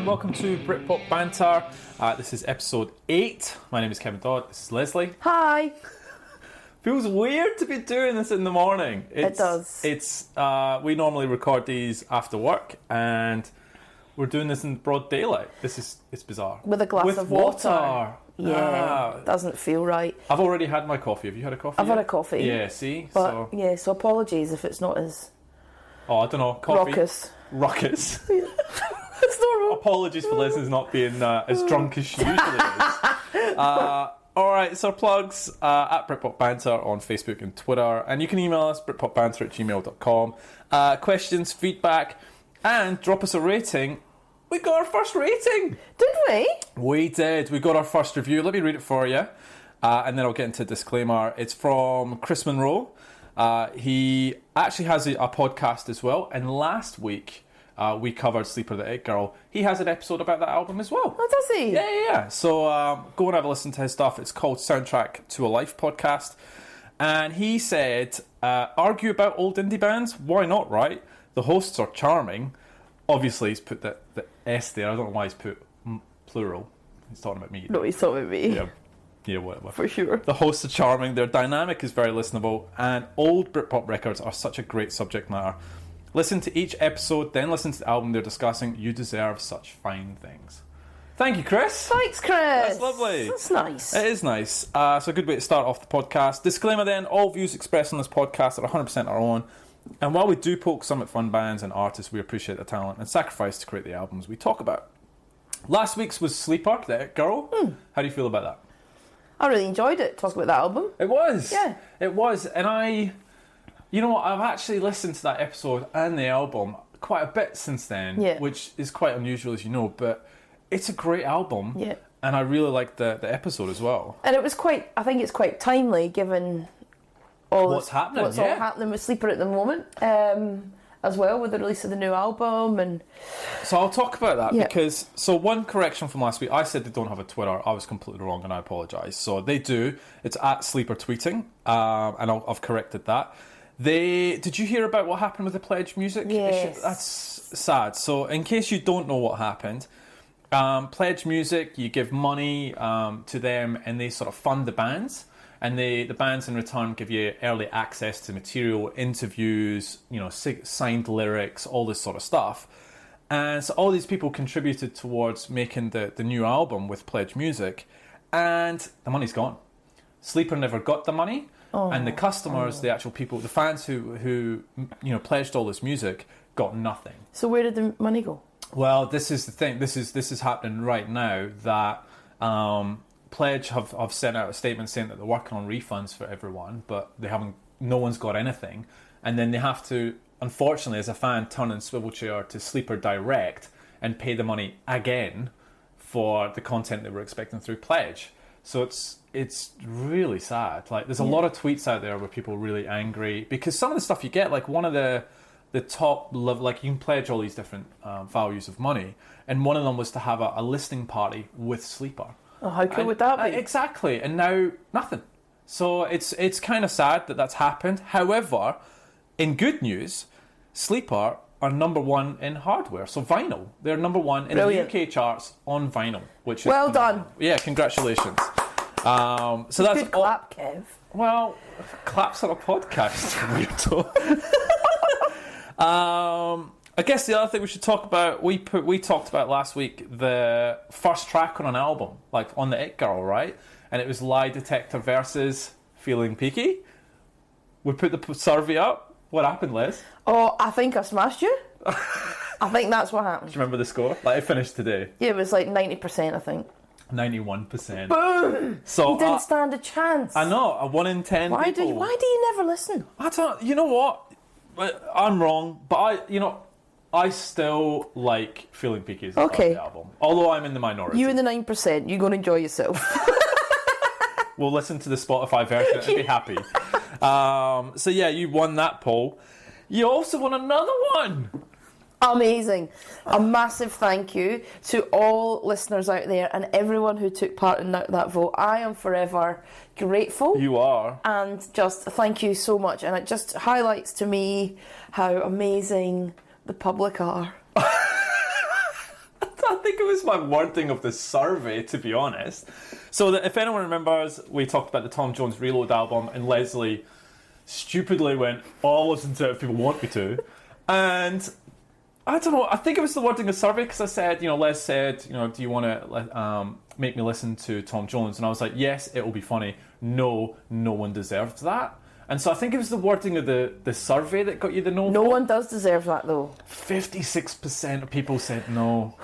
welcome to Britpop Banter. This is episode 8. My name is Kevin Dodd. This is Lesley. Hi. Feels weird to be doing this in the morning. It does. We normally record these after work, and we're doing this in broad daylight. It's bizarre. With a glass of water. Yeah, doesn't feel right. I've already had my coffee. Have you had a coffee? I've had a coffee. Yeah, see? But, so apologies if it's not as... Oh, I don't know. Coffee. Ruckus. It's normal. Apologies for Leslie's not being as drunk as she usually is. Alright, so plugs at Britpop Banter on Facebook and Twitter. And you can email us, britpopbanter@gmail.com. Questions, feedback, and drop us a rating. We got our first rating! Did we? We did. We got our first review. Let me read it for you. And then I'll get into a disclaimer. It's from Chris Monroe. He actually has a podcast as well. And last week, we covered Sleeper the It Girl. He has an episode about that album as well. Oh, does he? Yeah. So go and have a listen to his stuff. It's called Soundtrack to a Life podcast. And he said, argue about old indie bands? Why not, right? The hosts are charming. Obviously, he's put the S there. I don't know why he's put plural. He's talking about me. No, he's talking about me. Yeah, whatever. For sure. The hosts are charming. Their dynamic is very listenable. And old Britpop records are such a great subject matter. Listen to each episode, then listen to the album they're discussing. You deserve such fine things. Thank you, Chris. Thanks, Chris. That's lovely. That's nice. It is nice. So a good way to start off the podcast. Disclaimer then, all views expressed on this podcast are 100% our own. And while we do poke some at fun bands and artists, we appreciate the talent and sacrifice to create the albums we talk about. Last week's was Sleeper, the It Girl. How do you feel about that? I really enjoyed it, talking about that album. It was. Yeah. It was. And you know what, I've actually listened to that episode and the album quite a bit since then, which is quite unusual, as you know, but it's a great album. Yeah. And I really liked the episode as well. And it was I think it's quite timely, given what's all happening with Sleeper at the moment, as well, with the release of the new album. And so I'll talk about that because, so one correction from last week, I said they don't have a Twitter. I was completely wrong and I apologise. So they do. It's at Sleeper Tweeting, and I've corrected that. Did you hear about what happened with the Pledge music issue? That's sad. So in case you don't know what happened, Pledge Music, you give money to them and they sort of fund the bands. And the bands in return give you early access to material, interviews, signed lyrics, all this sort of stuff. And so all these people contributed towards making the new album with Pledge Music, and the money's gone. Sleeper never got the money, and the customers, the actual people, the fans who pledged all this music, got nothing. So where did the money go? Well, this is the thing. This is happening right now. That Pledge have sent out a statement saying that they're working on refunds for everyone, but no one's got anything. And then they have to, unfortunately, as a fan, turn in swivel chair to Sleeper Direct and pay the money again for the content they were expecting through Pledge. So it's really sad. Like, there's a lot of tweets out there where people are really angry because some of the stuff you get, like one of the top level, like you can pledge all these different values of money, and one of them was to have a listening party with Sleeper. Oh, how cool would that be? Exactly, and now nothing. So it's kind of sad that that's happened. However, in good news, Sleeper are number one in hardware, so vinyl. They're number one in the UK charts on vinyl, which is well done. Yeah, congratulations. So that's good clap, Kev. Well, claps on a podcast, weirdo. I guess the other thing we should talk about, we talked about last week, the first track on an album, like on the It Girl, right? And it was Lie Detector versus Feeling Peaky. We put the survey up. What happened, Liz? Oh, I think I smashed you. I think that's what happened. Do you remember the score? Like, it finished today. Yeah, it was like 90%, I think. 91%. Boom! So you didn't stand a chance. I know, a 1 in 10 why people. Why do you never listen? I don't. You know what? I'm wrong, but I still like Feeling Peaky as the album, although I'm in the minority. You in the 9%, you're going to enjoy yourself. We'll listen to the Spotify version and be happy. So yeah, you won that poll. You also won another one. Amazing. A massive thank you to all listeners out there and everyone who took part in that vote. I am forever grateful. You are. And just thank you so much. And it just highlights to me how amazing the public are. I think it was my wording of the survey, to be honest. So that if anyone remembers, we talked about the Tom Jones Reload album, and Leslie stupidly went, "Oh, I'll listen to it if people want me to," and I don't know. I think it was the wording of the survey because I said, Les said, do you want to make me listen to Tom Jones? And I was like, yes, it will be funny. No, no one deserved that. And so I think it was the wording of the survey that got you the no. No one does deserve that, though. 56% of people said no.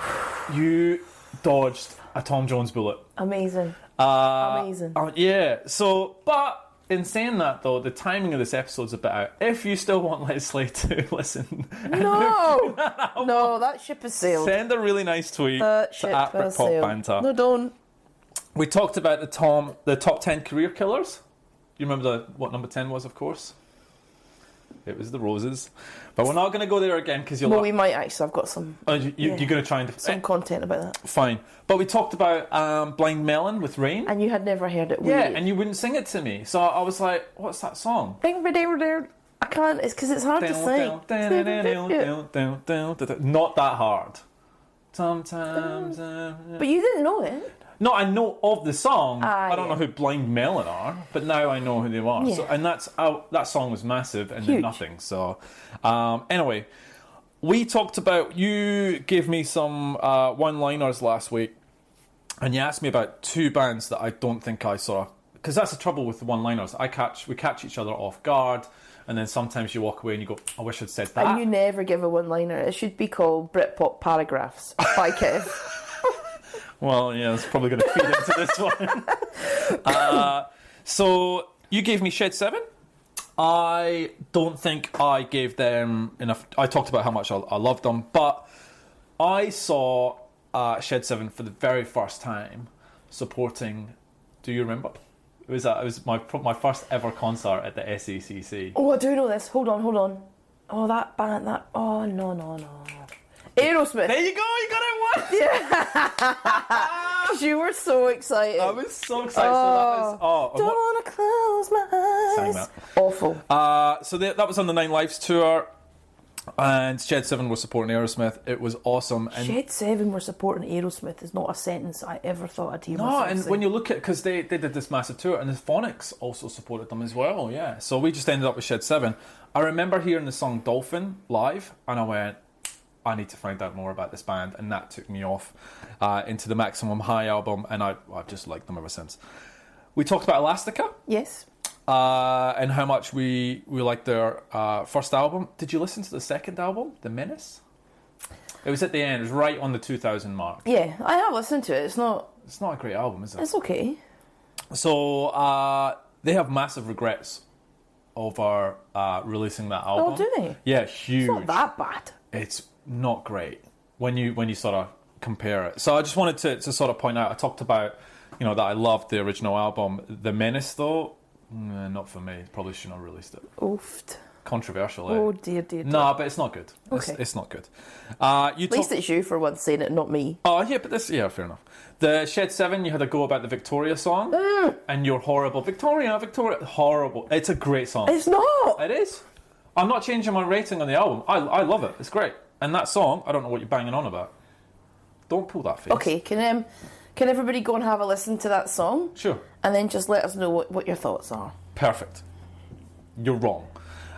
You dodged a Tom Jones bullet. Amazing. Amazing. Yeah. So, but in saying that, though, the timing of this episode's a bit out. If you still want Leslie to listen... No! No, that ship has sailed. Send a really nice tweet to @BritpopBanter. No, don't. We talked about the top 10 career killers. You remember what number 10 was, of course? It was the Roses. But we're not going to go there again because you'll... Well, we might actually. I've got some... Oh, you're going to try and... Some content about that. Fine. But we talked about Blind Melon with Rain. And you had never heard it. Yeah, and you wouldn't sing it to me. So I was like, what's that song? I can't. It's because it's hard to sing. Not that hard. Sometimes... But you didn't know it. No, I know of the song. I don't know who Blind Melon are, but now I know who they are. Yeah. So, and that song was massive and Huge. then nothing. So, anyway, we talked about, you gave me some one-liners last week, and you asked me about two bands that I don't think I saw, because that's the trouble with the one-liners. We catch each other off guard, and then sometimes you walk away and you go, I wish I'd said that. And you never give a one-liner. It should be called Britpop Paragraphs by Kev. Well, yeah, it's probably going to feed into this one. So, you gave me Shed 7. I don't think I gave them enough. I talked about how much I loved them, but I saw Shed 7 for the very first time supporting... Do you remember? It was my first ever concert at the SACC. Oh, I do know this. Hold on. Oh, that band, oh, no. Aerosmith. There you go, you got it once! Yeah! You were so excited. I was so excited. So that was... Don't want to close my eyes. Sang that. Awful. So that was on the Nine Lives tour, and Shed 7 were supporting Aerosmith. It was awesome. And Shed 7 were supporting Aerosmith is not a sentence I ever thought I'd hear no, myself and say. when you look at... Because they did this massive tour, and the Phonics also supported them as well, yeah. So we just ended up with Shed 7. I remember hearing the song Dolphin live, and I went... I need to find out more about this band, and that took me off into the Maximum High album, and I've just liked them ever since. We talked about Elastica. Yes. And how much we liked their first album. Did you listen to the second album, The Menace? It was at the end. It was right on the 2000 mark. Yeah, I have listened to it. It's not a great album, is it? It's okay. So they have massive regrets over releasing that album. Oh, do they? Yeah, huge. It's not that bad. It's not great when you sort of compare it. So I just wanted to sort of point out, I talked about, that I loved the original album. The Menace, though, not for me. Probably shouldn't have released it. Oofed. Controversial, eh? Oh, dear. No, but it's not good. Okay. It's not good. At least it's you for once saying it, not me. Oh, yeah, but fair enough. The Shed 7, you had a go about the Victoria song, and you're horrible. Victoria, horrible. It's a great song. It's not. It is. I'm not changing my rating on the album. I love it. It's great. And that song, I don't know what you're banging on about. Don't pull that face. Okay, can everybody go and have a listen to that song? Sure. And then just let us know what your thoughts are. Perfect. You're wrong.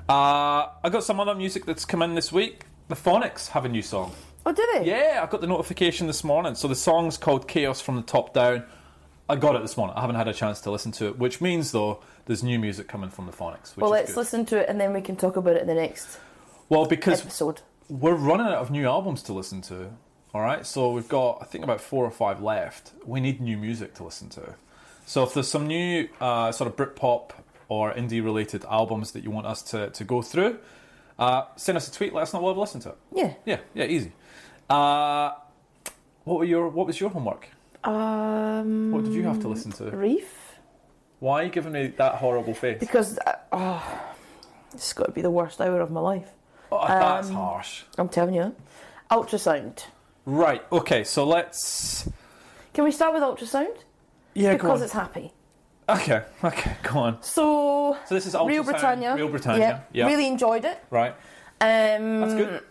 I got some other music that's come in this week. The Phonics have a new song. Oh, do they? Yeah, I got the notification this morning. So the song's called Chaos from the Top Down. I got it this morning. I haven't had a chance to listen to it, which means, though, there's new music coming from the Phonics. Well, let's listen to it and then we can talk about it in the next episode. We're running out of new albums to listen to. All right, so we've got, I think, about 4 or 5 left. We need new music to listen to. So if there's some new sort of Britpop or indie-related albums that you want us to go through, send us a tweet. Let us know. We'll have a listen to it. Yeah, easy. What was your homework? What did you have to listen to? Reef. Why are you giving me that horrible face? Because it's got to be the worst hour of my life. Oh, that's harsh. I'm telling you. Ultrasound. Right, okay, so let's... Can we start with ultrasound? Yeah, because it's happy. Okay, go on. So this is ultrasound. Real Britannia. Yeah. Really enjoyed it. Right. That's good.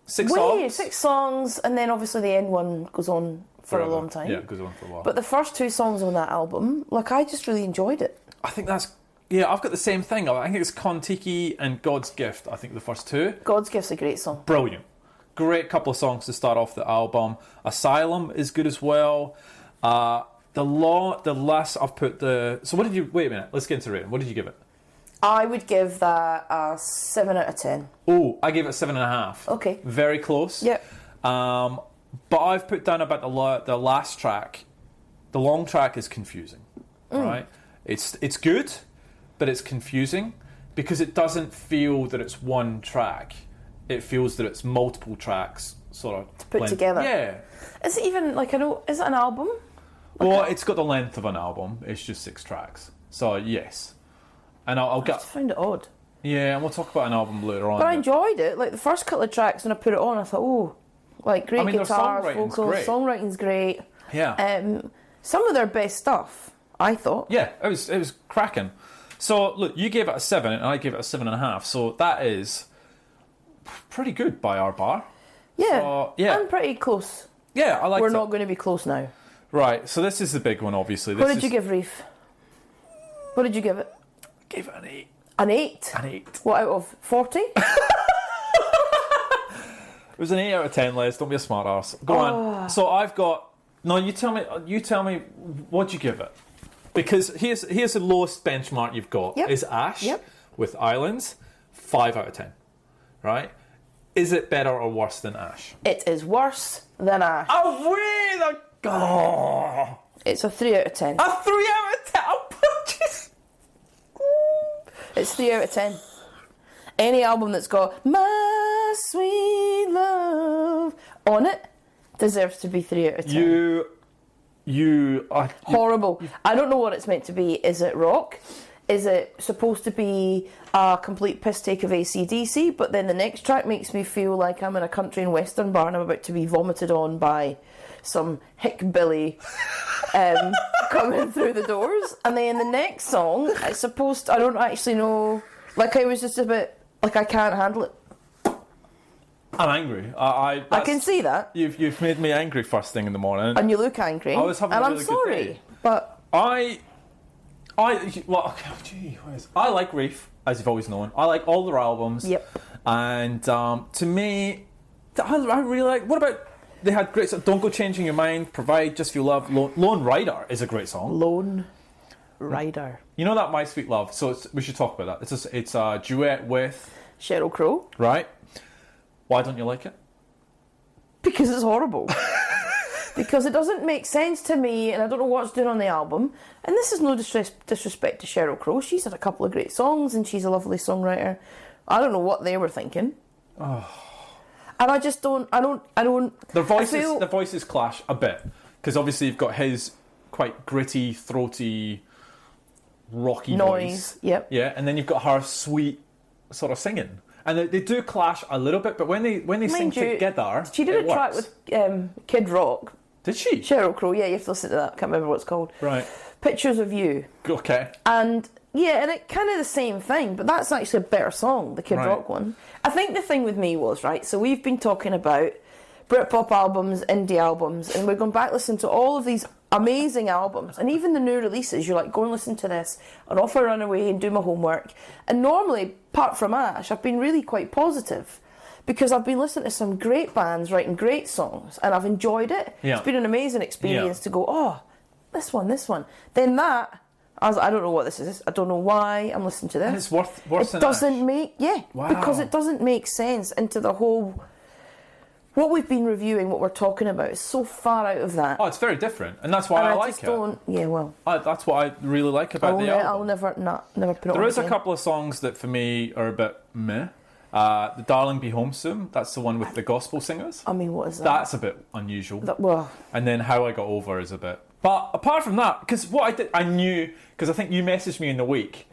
6 songs? 6 songs, and then obviously the end one goes on for a long time. Yeah, it goes on for a while. But the first 2 songs on that album, like, I just really enjoyed it. I think that's... Yeah, I've got the same thing. I think it's Kon-Tiki and God's Gift, I think the first 2. God's Gift's a great song. Brilliant. Great couple of songs to start off the album. Asylum is good as well. The last I've put the... So what did you... Wait a minute, let's get into rating. What did you give it? I would give that a 7 out of 10. Oh, I gave it 7.5. Okay. Very close. Yep. But I've put down about the last track. The long track is confusing, right? It's good, but it's confusing because it doesn't feel that it's one track. It feels that it's multiple tracks sort of Put together. Yeah. Is it even, like, is it an album? Well, it's got the length of an album. It's just 6 tracks. So, yes. And I'll I get... just found it odd. Yeah, and we'll talk about an album later on. But I enjoyed it. Like, the first couple of tracks, when I put it on, I thought, oh, like, great their guitars, songwriting's vocals, great. songwriting's great. Yeah. Some of their best stuff, I thought. Yeah, it was cracking. So, look, you gave it a 7 and I gave it a 7.5. So that is pretty good by our bar. Yeah, So, yeah. I'm pretty close. Yeah, I like We're it. not going to be close now. Right, so this is the big one, obviously. What did you give Reef? What did you give it? Gave it an 8. An 8? An 8. What, out of 40? It was an 8 out of 10, Les. Don't be a smart arse. Go on. So I've got... No, you tell me what'd you give it? Because here's the lowest benchmark you've got. Yep. Is Ash Yep. with Islands. 5 out of 10. Right? Is it better or worse than Ash? It is worse than Ash. Oh, wait! Oh. It's a 3 out of 10. A 3 out of 10? Oh, just... It's 3 out of 10. Any album that's got My Sweet Love on it deserves to be 3 out of 10. You are... Horrible. I don't know what it's meant to be. Is it rock? Is it supposed to be a complete piss take of AC/DC? But then the next track makes me feel like I'm in a country and western bar and I'm about to be vomited on by some hickbilly coming through the doors. And then the next song, it's supposed to, I don't actually know, like I was just a bit, like I can't handle it. I'm angry. I can see that. You've made me angry first thing in the morning. And you look angry. I was having and a I'm really sorry. good day. But I like Reef, as you've always known. I like all their albums. Yep. And to me, I really like. What about they had great songs? Don't Go Changing Your Mind, Provide, Just Feel Love, Lone Rider is a great song. Lone Rider. You know that My Sweet Love. So we should talk about that. It's a duet with Sheryl Crow. right. Why don't you like it? Because it's horrible. Because it doesn't make sense to me, and I don't know what it's doing on the album. And this is no disrespect to Sheryl Crow. She's had a couple of great songs, and she's a lovely songwriter. I don't know what they were thinking. Oh. And I just don't. I don't. Their voices clash a bit because obviously you've got his quite gritty, throaty, rocky noise. voice. Yep. Yeah, and then you've got her sweet sort of singing. And they do clash a little bit, but when they sing together, she did it a track works. with Kid Rock. Did she? Sheryl Crow, yeah, you have to listen to that. I can't remember what it's called. Right. Pictures of You. Okay. And yeah, and it kind of the same thing, but that's actually a better song, the Kid Rock one. I think the thing with me was, right, so we've been talking about Britpop albums, indie albums, and we're going back listening to all of these amazing albums, and even the new releases, you're like, go and listen to this, and off I run away and do my homework. And normally, apart from Ash, I've been really quite positive, because I've been listening to some great bands writing great songs, and I've enjoyed it. Yeah. It's been an amazing experience to go, oh, this one. Then that, I was like, I don't know what this is. I don't know why I'm listening to this. And it's worse than It doesn't Ash. make, because it doesn't make sense into the whole... What we've been reviewing, what we're talking about, is so far out of that. Oh, it's very different, and that's why I like just it. don't. Yeah, well, That's what I really like about the album. I'll never put it on. There is a again. couple of songs that for me are a bit meh. The Darling Be Home Soon, that's the one with the gospel singers. I mean, what is that? That's a bit unusual. Well, And then How I Got Over is a bit. But apart from that, because what I did, I knew, because I think you messaged me in the week,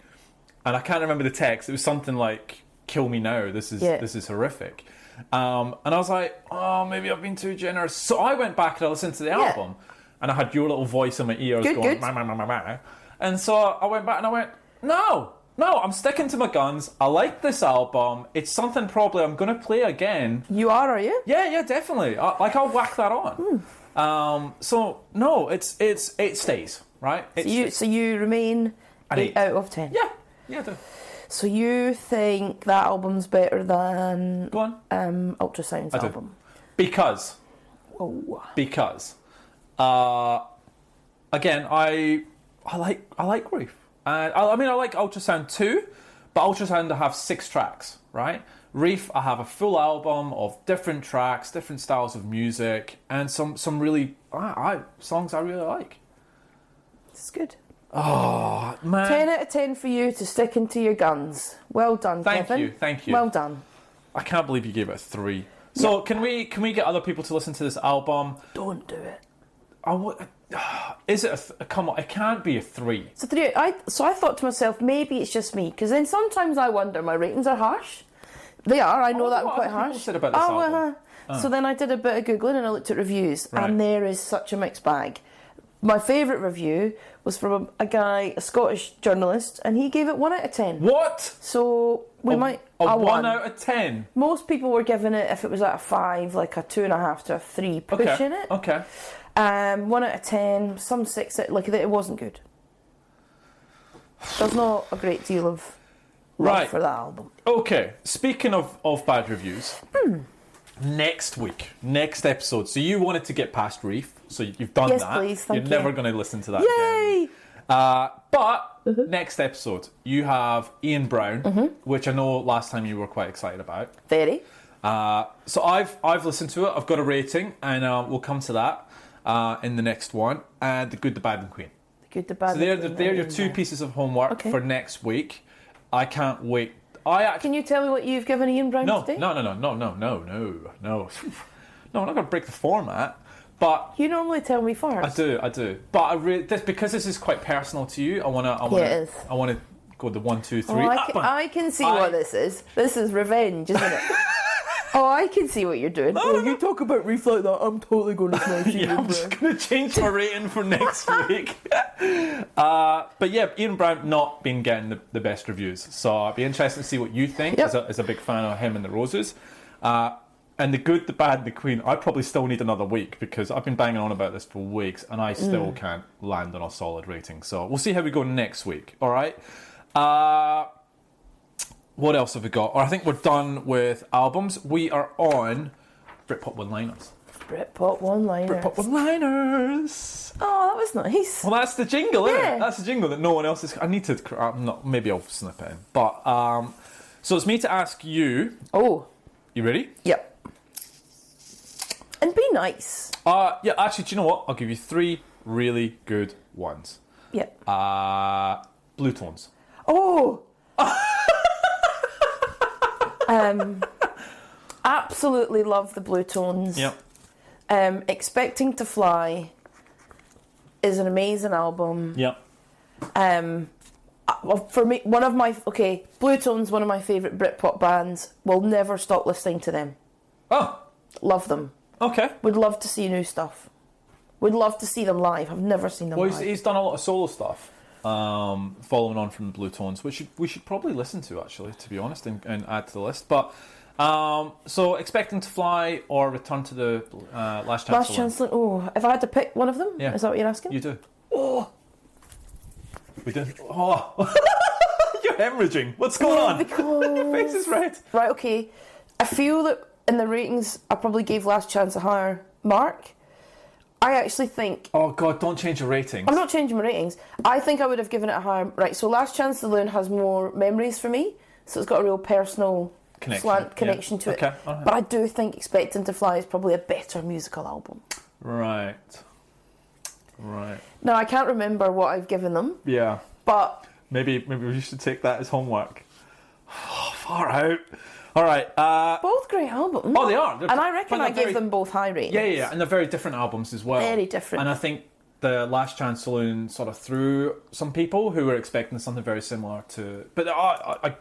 and I can't remember the text. It was something like, "Kill me now. This is horrific." And I was like, oh, maybe I've been too generous. So I went back and I listened to the album, and I had your little voice in my ears going, good. "Ma, ma, ma, ma, ma." And so I went back and I went, no, No, I'm sticking to my guns. I like this album. It's something probably I'm going to play again. You are you? Yeah, definitely. I'll whack that on. So no, it stays, right? So you remain An 8 out of 10. Yeah, I do. So you think that album's better than Go on. Ultrasound's album? Because again, I like Reef, and I mean I like Ultrasound too, but Ultrasound I have 6 tracks, right? Reef I have a full album of different tracks, different styles of music, and some really songs I really like. It's good. Oh man! 10 out of 10 for you to sticking to your guns. Well done, Kevin. Thank you. Well done. I can't believe you gave it a 3. So can we get other people to listen to this album? Don't do it. Is it come on? It can't be a 3. So 3. So I thought to myself, maybe it's just me, because then sometimes I wonder my ratings are harsh. They are. I know that I'm quite harsh. Said about this album. So then I did a bit of googling and I looked at reviews, and there is such a mixed bag. My favourite review was from a guy, a Scottish journalist, and he gave it 1 out of 10. What? So we might a 1 out of 10. Most people were giving it, if it was at a 5, like a 2.5 to a 3, pushing it. Okay. 1 out of 10, some 6. Like it wasn't good. There's not a great deal of love for that album. Okay. Speaking of bad reviews. Next week, next episode. So you wanted to get past Reef, so you've done that. Yes, please. Thank you. You're never going to listen to that Yay! again. But next episode, you have Ian Brown, which I know last time you were quite excited about. Very. So I've listened to it. I've got a rating, and we'll come to that in the next one. And The Good, the Bad, and Queen. The Good, the Bad, so they're your 2 pieces of homework for next week. I can't wait. Can you tell me what you've given Ian Brown today? No. No, I'm not going to break the format. But you normally tell me first. I do. But because this is quite personal to you, I want to go the 1, 2, 3. I can see what this is. This is revenge, isn't it? I can see what you're doing. You talk about Reef like that, I'm totally going to smash you. I'm just going to change my rating for next week. But yeah, Ian Brown not been getting the best reviews. So I'd be interested to see what you think as a big fan of him and the Roses. And The Good, the Bad, the Queen, I probably still need another week because I've been banging on about this for weeks and I still can't land on a solid rating. So we'll see how we go next week. All right. What else have we got? Or I think we're done with albums. We are on Britpop One-Liners. Britpop One-Liners. Oh, that was nice. Well, that's the jingle, isn't it? That's the jingle that no one else is... I need to... maybe I'll snip it in. But, so it's me to ask you... Oh. You ready? Yep. And be nice. Yeah, actually, do you know what? I'll give you 3 really good ones. Yep. Blue Tones. Oh! Absolutely love the Blue Tones. Yep. Expecting to Fly is an amazing album. Yep. For me, Blue Tones, one of my favourite Britpop bands. Will never stop listening to them. Oh. Love them. Okay. Would love to see new stuff. Would love to see them live. I've never seen them live. Well, he's done a lot of solo stuff. Following on from the Blue Tones, which we should probably listen to, actually, to be honest, and add to the list. But so Expecting to Fly or Return to the Last Chance. Last Chance. Oh, if I had to pick one of them, is that what you're asking? You do. Oh, we did. Oh, you're hemorrhaging. What's going on? Because... Your face is red. Right. Okay. I feel that in the ratings, I probably gave Last Chance a higher mark. I actually think... Oh, God, don't change your ratings. I'm not changing my ratings. I think I would have given it a higher... Right, so Last Chance Saloon has more memories for me, so it's got a real personal connection to it. Okay, right. But I do think Expecting to Fly is probably a better musical album. Right. Now, I can't remember what I've given them. Yeah. But... Maybe we should take that as homework. Oh, far out. All right. Both great albums. Oh, they are. And I reckon I gave them both high ratings. Yeah. And they're very different albums as well. Very different. And I think the Last Chance Saloon sort of threw some people who were expecting something very similar to... But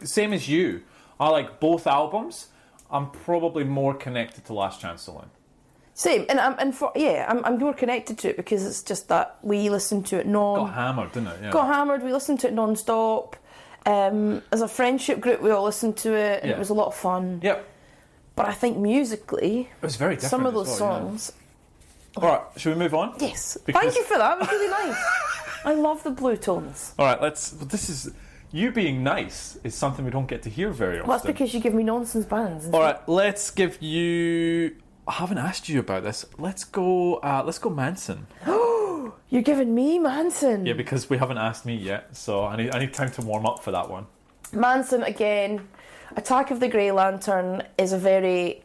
same as you. I like both albums. I'm probably more connected to Last Chance Saloon. Same. I'm more connected to it because it's just that we listened to it Got hammered, didn't it? Yeah. Got hammered. We listened to it non-stop. As a friendship group, we all listened to it, and Yeah. it was a lot of fun. Yep. But I think musically, It was very different. some of as those well, songs. Yeah. All right, should we move on? Yes. Because- Thank you for that. It was really nice. I love the blue tones. All right, this is you being nice is something we don't get to hear very often. Well, that's because you give me nonsense bands. All right, let's give you. I haven't asked you about this. Let's go Manson. You're giving me Manson. Yeah, because we haven't asked me yet, so I need time to warm up for that one. Manson again. Attack of the Grey Lantern is a very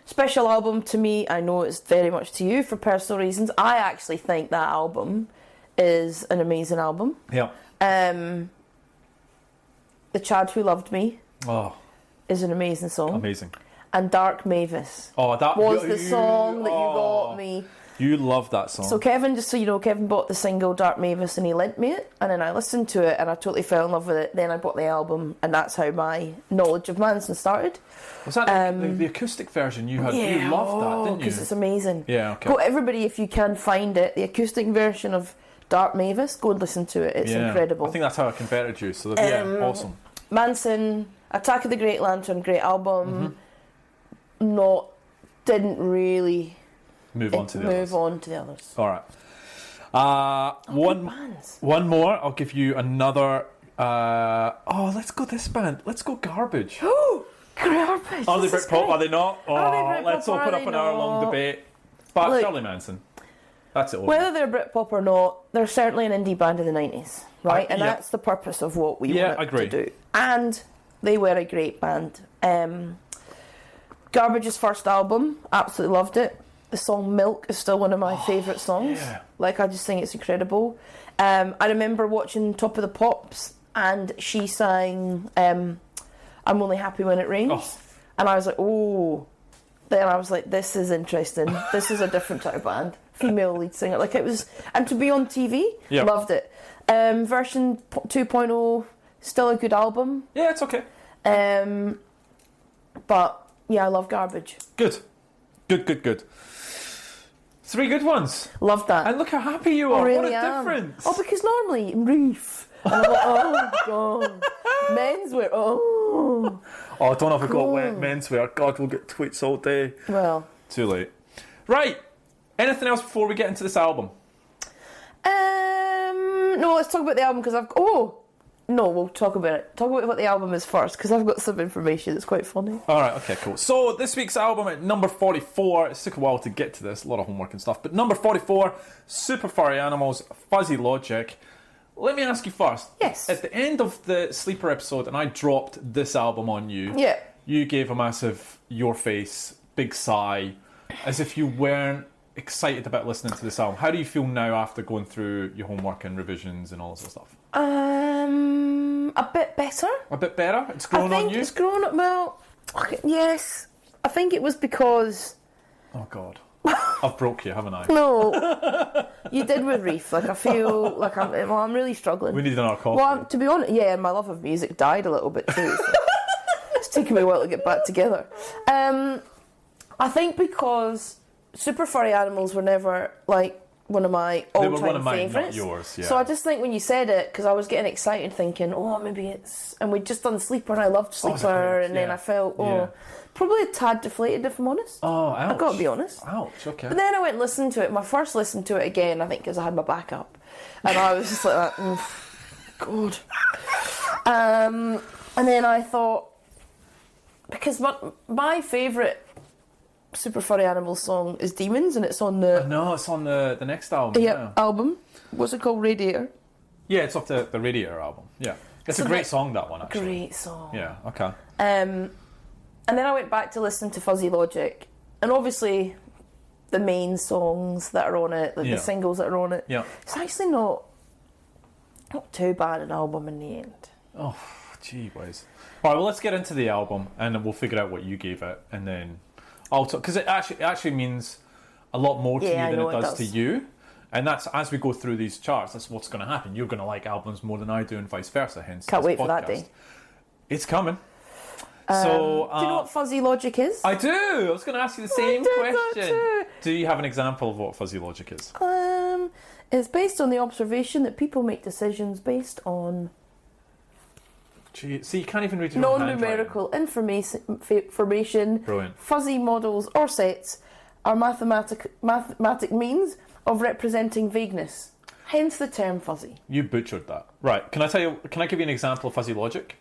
special album to me. I know it's very much to you for personal reasons. I actually think that album is an amazing album. Yeah. The Chad Who Loved Me Oh, is an amazing song. amazing. And Dark Mavis Oh, that was the song that you got me. You love that song. So Kevin, just so you know, Kevin bought the single Dark Mavis and he lent me it, and then I listened to it and I totally fell in love with it. Then I bought the album, and that's how my knowledge of Manson started. Was that the acoustic version you had? Yeah, you loved that, didn't you? because it's amazing. Yeah, okay. Go everybody, if you can find it, the acoustic version of Dark Mavis, go and listen to it. It's incredible. I think that's how I converted you. So awesome. Manson, Attack of the Great Lantern, great album. Mm-hmm. Didn't really Move on to the others. All right. One more. I'll give you another. Let's go this band. Let's go Garbage. Garbage. Are they This is Britpop? great. Are they not? Are they Britpop? Let's open Are up they an hour-long not? debate. But Look, Charlie Manson. That's it. Over. Whether they're Britpop or not, they're certainly an indie band in the 90s, right? And yeah. that's the purpose of what we Yeah, want I agree. to do. And they were a great band. Garbage's first album, absolutely loved it. The song Milk is still one of my favourite songs. yeah. Like, I just think it's incredible. I remember watching Top of the Pops, and she sang I'm Only Happy When It Rains. Oh. And I was like, oh. Then I was like, this is interesting. This is a different type of band. Female lead singer. Like, it was... And to be on TV, Yeah. loved it. Version 2.0, still a good album. Yeah, it's okay. But, yeah, I love Garbage. Good. Three good ones. Loved that. And look how happy you are. I really What a am. difference. Oh, because normally, Reef. And I'm like, oh, God. Menswear, oh. Oh, I don't know if we've got menswear. God, we'll get tweets all day. Well. Too late. Right. Anything else before we get into this album? No, let's talk about the album, because no, we'll talk about it. Talk about what the album is first, because I've got some information that's quite funny. Alright, okay, cool. So, this week's album at number 44, it took a while to get to this, a lot of homework and stuff, but number 44, Super Furry Animals, Fuzzy Logic. Let me ask you first. Yes. At the end of the Sleeper episode, and I dropped this album on you, Yeah. you gave a massive your face, big sigh, as if you weren't excited about listening to this album. How do you feel now after going through your homework and revisions and all this sort of stuff? A bit better. A bit better? It's grown I on think you? it's grown, well, okay, yes. I think it was because... Oh, God. I've broke you, haven't I? No, you did with Reef. Like, I feel like I'm really struggling. We need another coffee. Well, to be honest, yeah, my love of music died a little bit too. So it's taken me a while to get back together. I think because Super Furry Animals were never like one of my all-time They were one of mine, favourites. not yours. Yeah. So I just think when you said it, because I was getting excited, thinking, oh, maybe it's, and we'd just done Sleeper, and I loved it's a Sleeper, great- and then yeah. I felt, Yeah. probably a tad deflated if I'm honest. Oh, ouch. I've got to be honest. Ouch, okay. But then I went and listened to it. My first listen to it again, I think, because I had my back up. And I was just like, God. And then I thought, because my favourite Super Furry Animals song is Demons, and it's on the No, it's on the next album. Yeah. album. What's it called? Radiator. Yeah, it's off the Radiator album. Yeah. It's So a great that- song, that one, actually. Great song. Yeah, okay. And then I went back to listen to Fuzzy Logic, and obviously the main songs that are on it, Yeah. the singles that are on it. Yeah. It's actually not too bad an album in the end. Oh, gee whiz. All right, well, let's get into the album, and then we'll figure out what you gave it, and then I'll talk, because it actually means a lot more to Yeah, I you than know it it does to does. you. And that's, as we go through these charts, that's what's going to happen. You're going to like albums more than I do, and vice versa, hence Can't this wait for that podcast. day. It's coming. Do you know what Fuzzy Logic is? I do. I was going to ask you the same did that question. too. Do you have an example of what Fuzzy Logic is? It's based on the observation that people make decisions based on Gee, see, you can't even read your own handwriting. Non-numerical information, Brilliant. fuzzy models or sets are mathematic means of representing vagueness. Hence the term fuzzy. You butchered that. Right. Can I give you an example of fuzzy logic?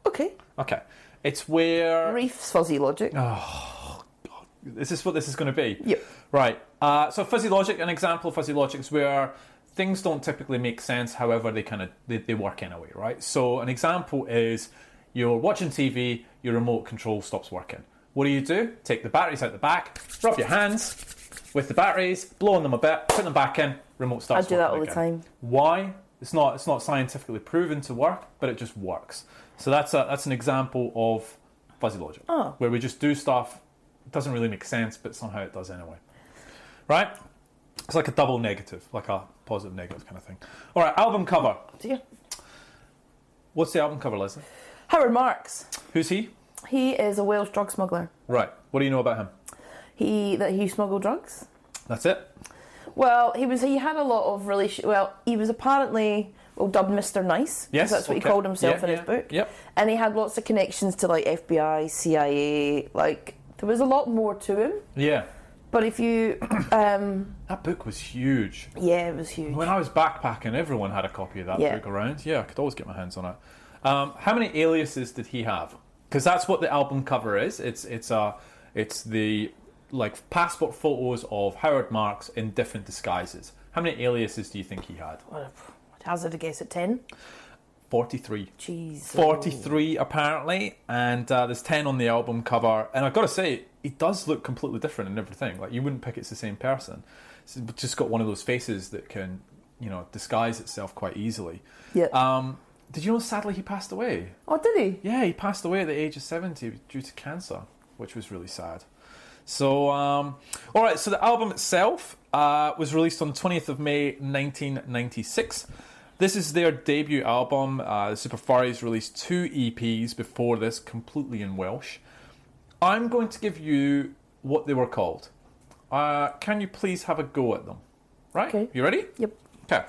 Okay. Okay. It's where... Reef's fuzzy logic. Oh, God. Is this what this is going to be? Yep. Right. So fuzzy logic, an example of fuzzy logic is where things don't typically make sense, however they work anyway, right? So an example is you're watching TV, your remote control stops working. What do? Take the batteries out the back, rub your hands with the batteries, blow on them a bit, put them back in, remote starts working. I do that all again. the time. Why? It's not scientifically proven to work, but it just works. So that's an example of fuzzy logic, where we just do stuff, it doesn't really make sense, but somehow it does anyway. Right? It's like a double negative, like a positive negative kind of thing. All right, album cover. Dear. What's the album cover, Leslie? Howard Marks. Who's he? He is a Welsh drug smuggler. Right. What do you know about him? He smuggled drugs. That's it? Well, he had a lot of Well, he was apparently dubbed Mr. Nice. Yes, That's what he called himself in his book. Yep. And he had lots of connections to like FBI, CIA. Like there was a lot more to him. Yeah. But if you, that book was huge. Yeah, it was huge. When I was backpacking, everyone had a copy of that book around. Yeah, I could always get my hands on it. How many aliases did he have? Because that's what the album cover is. It's the like passport photos of Howard Marks in different disguises. How many aliases do you think he had? Well, I'd hazard a guess at 10. 43. Jeez. 43 apparently, and there's 10 on the album cover. And I've got to say, he does look completely different in everything. Like you wouldn't pick it's the same person. It's just got one of those faces that can, disguise itself quite easally. Yeah. Did you know sadly he passed away? Oh, did he? Yeah, he passed away at the age of 70 due to cancer, which was really sad. So, all right, so the album itself was released on the 20th of May 1996. This is their debut album. The Super Furries released 2 EPs before this, completely in Welsh. I'm going to give you what they were called. Can you please have a go at them? Right? Okay. You ready? Yep. Okay.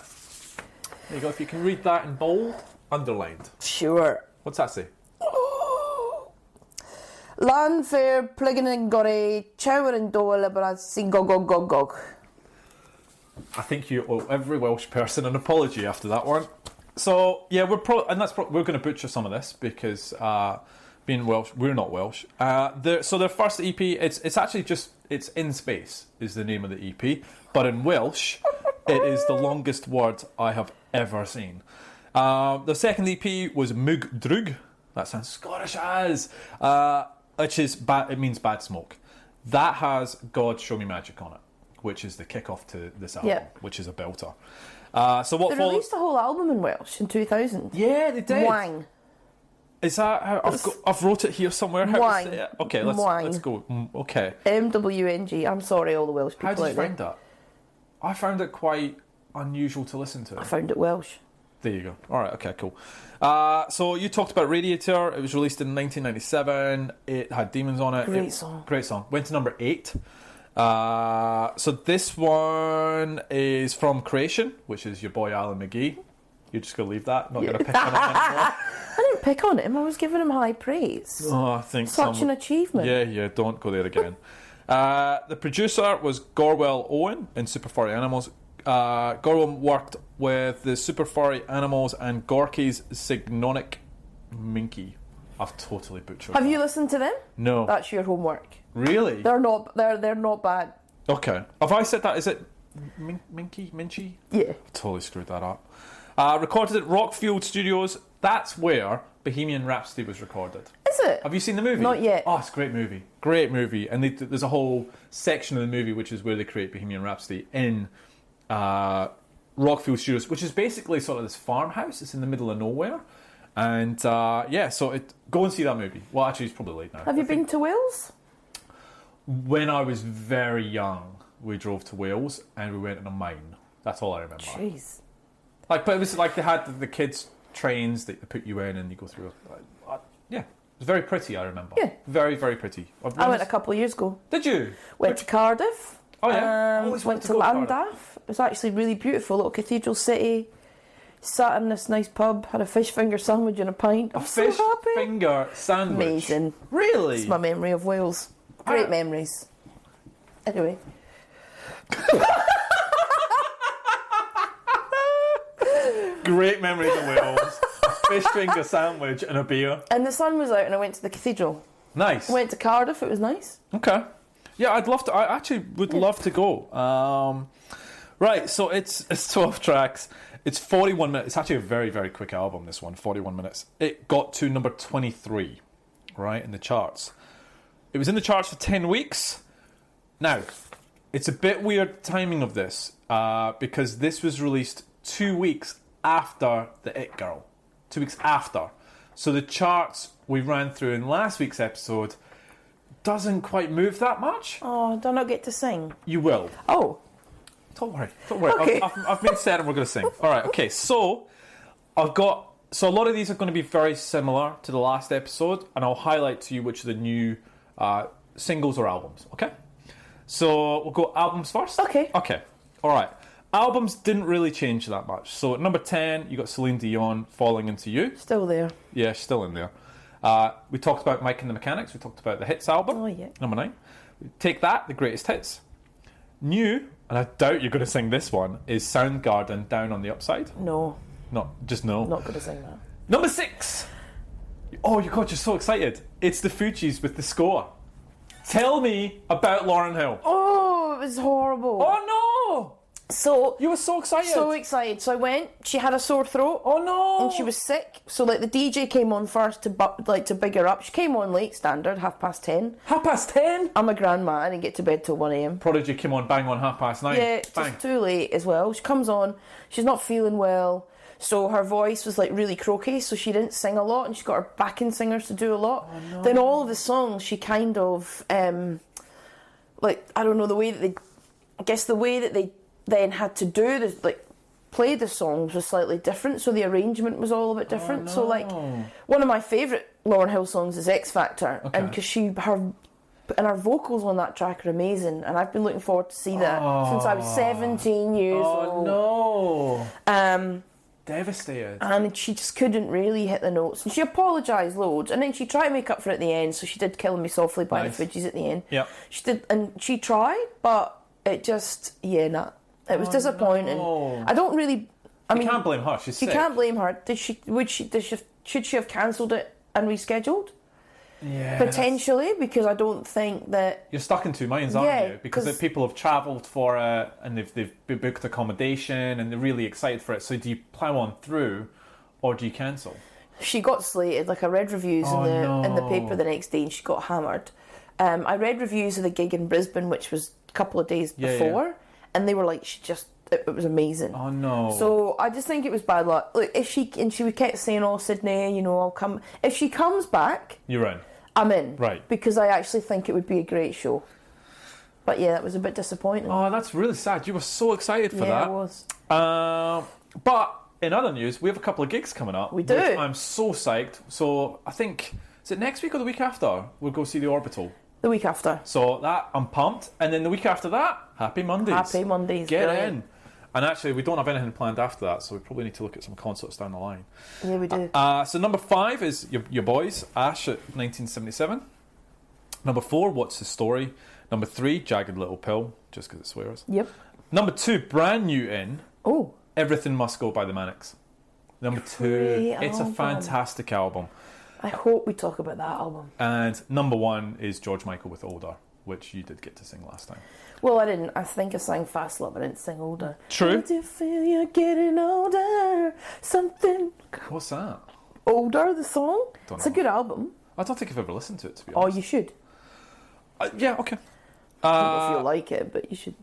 There you go. If you can read that in bold, underlined. Sure. What's that say? Lan fair pliggin and gorry, chower and dole, but I sing gog gog gog gog. I think you owe every Welsh person an apology after that one. So yeah, we're going to butcher some of this because being Welsh, we're not Welsh. So their first EP, it's actually just it's In Space is the name of the EP, but in Welsh, it is the longest word I have ever seen. The second EP was Mug Drug. That sounds Scottish as. Which is bad. It means bad smoke. That has God Show Me Magic on it, which is the kickoff to this album, which is a belter. So what? They released a whole album in Welsh in 2000. Yeah, they did. Wang. Is that how I've wrote it here somewhere? How Wang. to say it? Okay, let's go. Okay. MWNG. I'm sorry, all the Welsh people. How did you out there. find that? I found it quite unusual to listen to. I found it Welsh. There you go. All right. Okay. Cool. So you talked about Radiator. It was released in 1997. It had Demons on it. Great song. Great song. Went to number 8. So this one is from Creation, which is your boy Alan McGee. You're just going to leave that? Not going to pick on him anymore? I didn't pick on him. I was giving him high praise. Oh, I think Such an achievement. Yeah. Don't go there again. The producer was Gorwell Owen in Super Furry Animals. Gorwell worked with the Super Furry Animals and Gorky's Signonic Minky. I've totally butchered Have that. you listened to them? No. That's your homework. Really? They're not bad. Okay. Have I said that? Is it Minky? Minchy? Yeah. I totally screwed that up. Recorded at Rockfield Studios. That's where Bohemian Rhapsody was recorded. Is it? Have you seen the movie? Not yet. Oh, it's a great movie. Great movie. And there's a whole section of the movie which is where they create Bohemian Rhapsody in Rockfield Studios, which is basically sort of this farmhouse. It's in the middle of nowhere. And so go and see that movie. Well, actually, it's probably late now. Have you been to Wales? When I was very young, we drove to Wales and we went in a mine. That's all I remember. Jeez. But it was like they had the kids' trains that they put you in and you go through. Yeah, it was very pretty. I remember. Yeah, very very pretty. I went a couple of years ago. Did you? Went to Cardiff. Oh yeah. Went to Llandaff. It was actually really beautiful. Little cathedral city. Sat in this nice pub, had a fish finger sandwich and a pint. I'm so Fish happy. finger sandwich. Amazing. Really? It's my memory of Wales. Great memories. Anyway. Great memories of Wales. A fish finger sandwich and a beer. And the sun was out and I went to the cathedral. Nice. Went to Cardiff, it was nice. Okay. Yeah, I'd love to. I actually would love to go. Right, so it's 12 tracks. It's 41 minutes. It's actually a very, very quick album, this one, 41 minutes. It got to number 23, right, in the charts. It was in the charts for 10 weeks. Now, it's a bit weird timing of this because this was released 2 weeks after The It Girl. 2 weeks after. So the charts we ran through in last week's episode doesn't quite move that much. Oh, do I not get to sing? You will. Oh. Don't worry. Don't worry. Okay. I've been set and we're going to sing. All right. Okay. So I've got. So a lot of these are going to be very similar to the last episode, and I'll highlight to you which are the new singles or albums. Okay. So we'll go albums first. Okay. Okay. All right. Albums didn't really change that much. So at number 10, you got Celine Dion, Falling Into You. Still there. Yeah, she's still in there. We talked about Mike and the Mechanics. We talked about the Hits album. Oh, yeah. Number 9. Take That, the Greatest Hits. New, and I doubt you're going to sing this one, is Soundgarden, Down on the Upside. No. Just no. Not going to sing that. Number 6. Oh, you God, you're so excited. It's the Fugees with The Score. Tell me about Lauryn Hill. Oh, it was horrible. Oh, no! So You were so excited. So excited. So I went. She had a sore throat. Oh, no! And she was sick. So like the DJ came on first to big her up. She came on late, standard, 10:30. 10:30? I'm a grandma. I didn't get to bed till 1 a.m. Prodigy came on bang on 9:30. Yeah, Bang. just too late as well. She comes on. She's not feeling well. So her voice was like really croaky, so she didn't sing a lot, and she got her backing singers to do a lot. Oh, no. Then all of the songs, she kind of like, I don't know, the way that they then had to do this, like play the songs was slightly different, so the arrangement was all a bit different. no. So like one of my favourite Lauryn Hill songs is X Factor, Okay. and because her vocals on that track are amazing, and I've been looking forward to see that since I was 17 years old. Oh, no. Um, Devastated. and she just couldn't really hit the notes, and she apologised loads, and then she tried to make up for it at the end, so she did Killing Me Softly by Nice. the Fugees at the end. Yep. She did, and she tried, but it just, nah. It was disappointing. no. I don't really, I mean, You can't blame her. She's you sick. can't blame her. Should she have cancelled it and rescheduled? Yeah. Potentially, because I don't think that. You're stuck in two minds, aren't Yeah, you? Because 'cause- people have travelled for it and they've booked accommodation and they're really excited for it. So do you plough on through or do you cancel? She got slated. Like I read reviews in the paper the next day, and she got hammered. I read reviews of the gig in Brisbane, which was a couple of days before, and they were like, it was amazing. Oh no. So I just think it was bad luck. Like she kept saying, "Oh, Sydney, I'll come." If she comes back, You're in. I'm in. Right. Because I actually think it would be a great show. But yeah, that was a bit disappointing. Oh, that's really sad. You were so excited for yeah, that. it was. But in other news, we have a couple of gigs coming up. We do. Which I'm so psyched. So I think, is it next week or the week after? We'll go see the Orbital. The week after. So that, I'm pumped. And then the week after that, Happy Mondays. Happy Mondays. Get brilliant. in. And actually, we don't have anything planned after that, so we probably need to look at some concerts down the line. Yeah, we do. So number 5 is your boys, Ash at 1977. Number 4, What's the Story? Number 3, Jagged Little Pill, just because it swears. Yep. Number 2, brand new in, Oh. Everything Must Go by the Manics. Number 2, Great it's a album. fantastic album. I hope we talk about that album. And number 1 is George Michael with Older, which you did get to sing last time. Well, I didn't. I think I sang Fast Love. I didn't sing Older. True. Do you feel you're getting older? Something What's that? Older, the song? Don't It's a know. good album. I don't think I've ever listened to it, to be Oh, honest. you should. Yeah, okay. I don't know if you'll like it, but you should.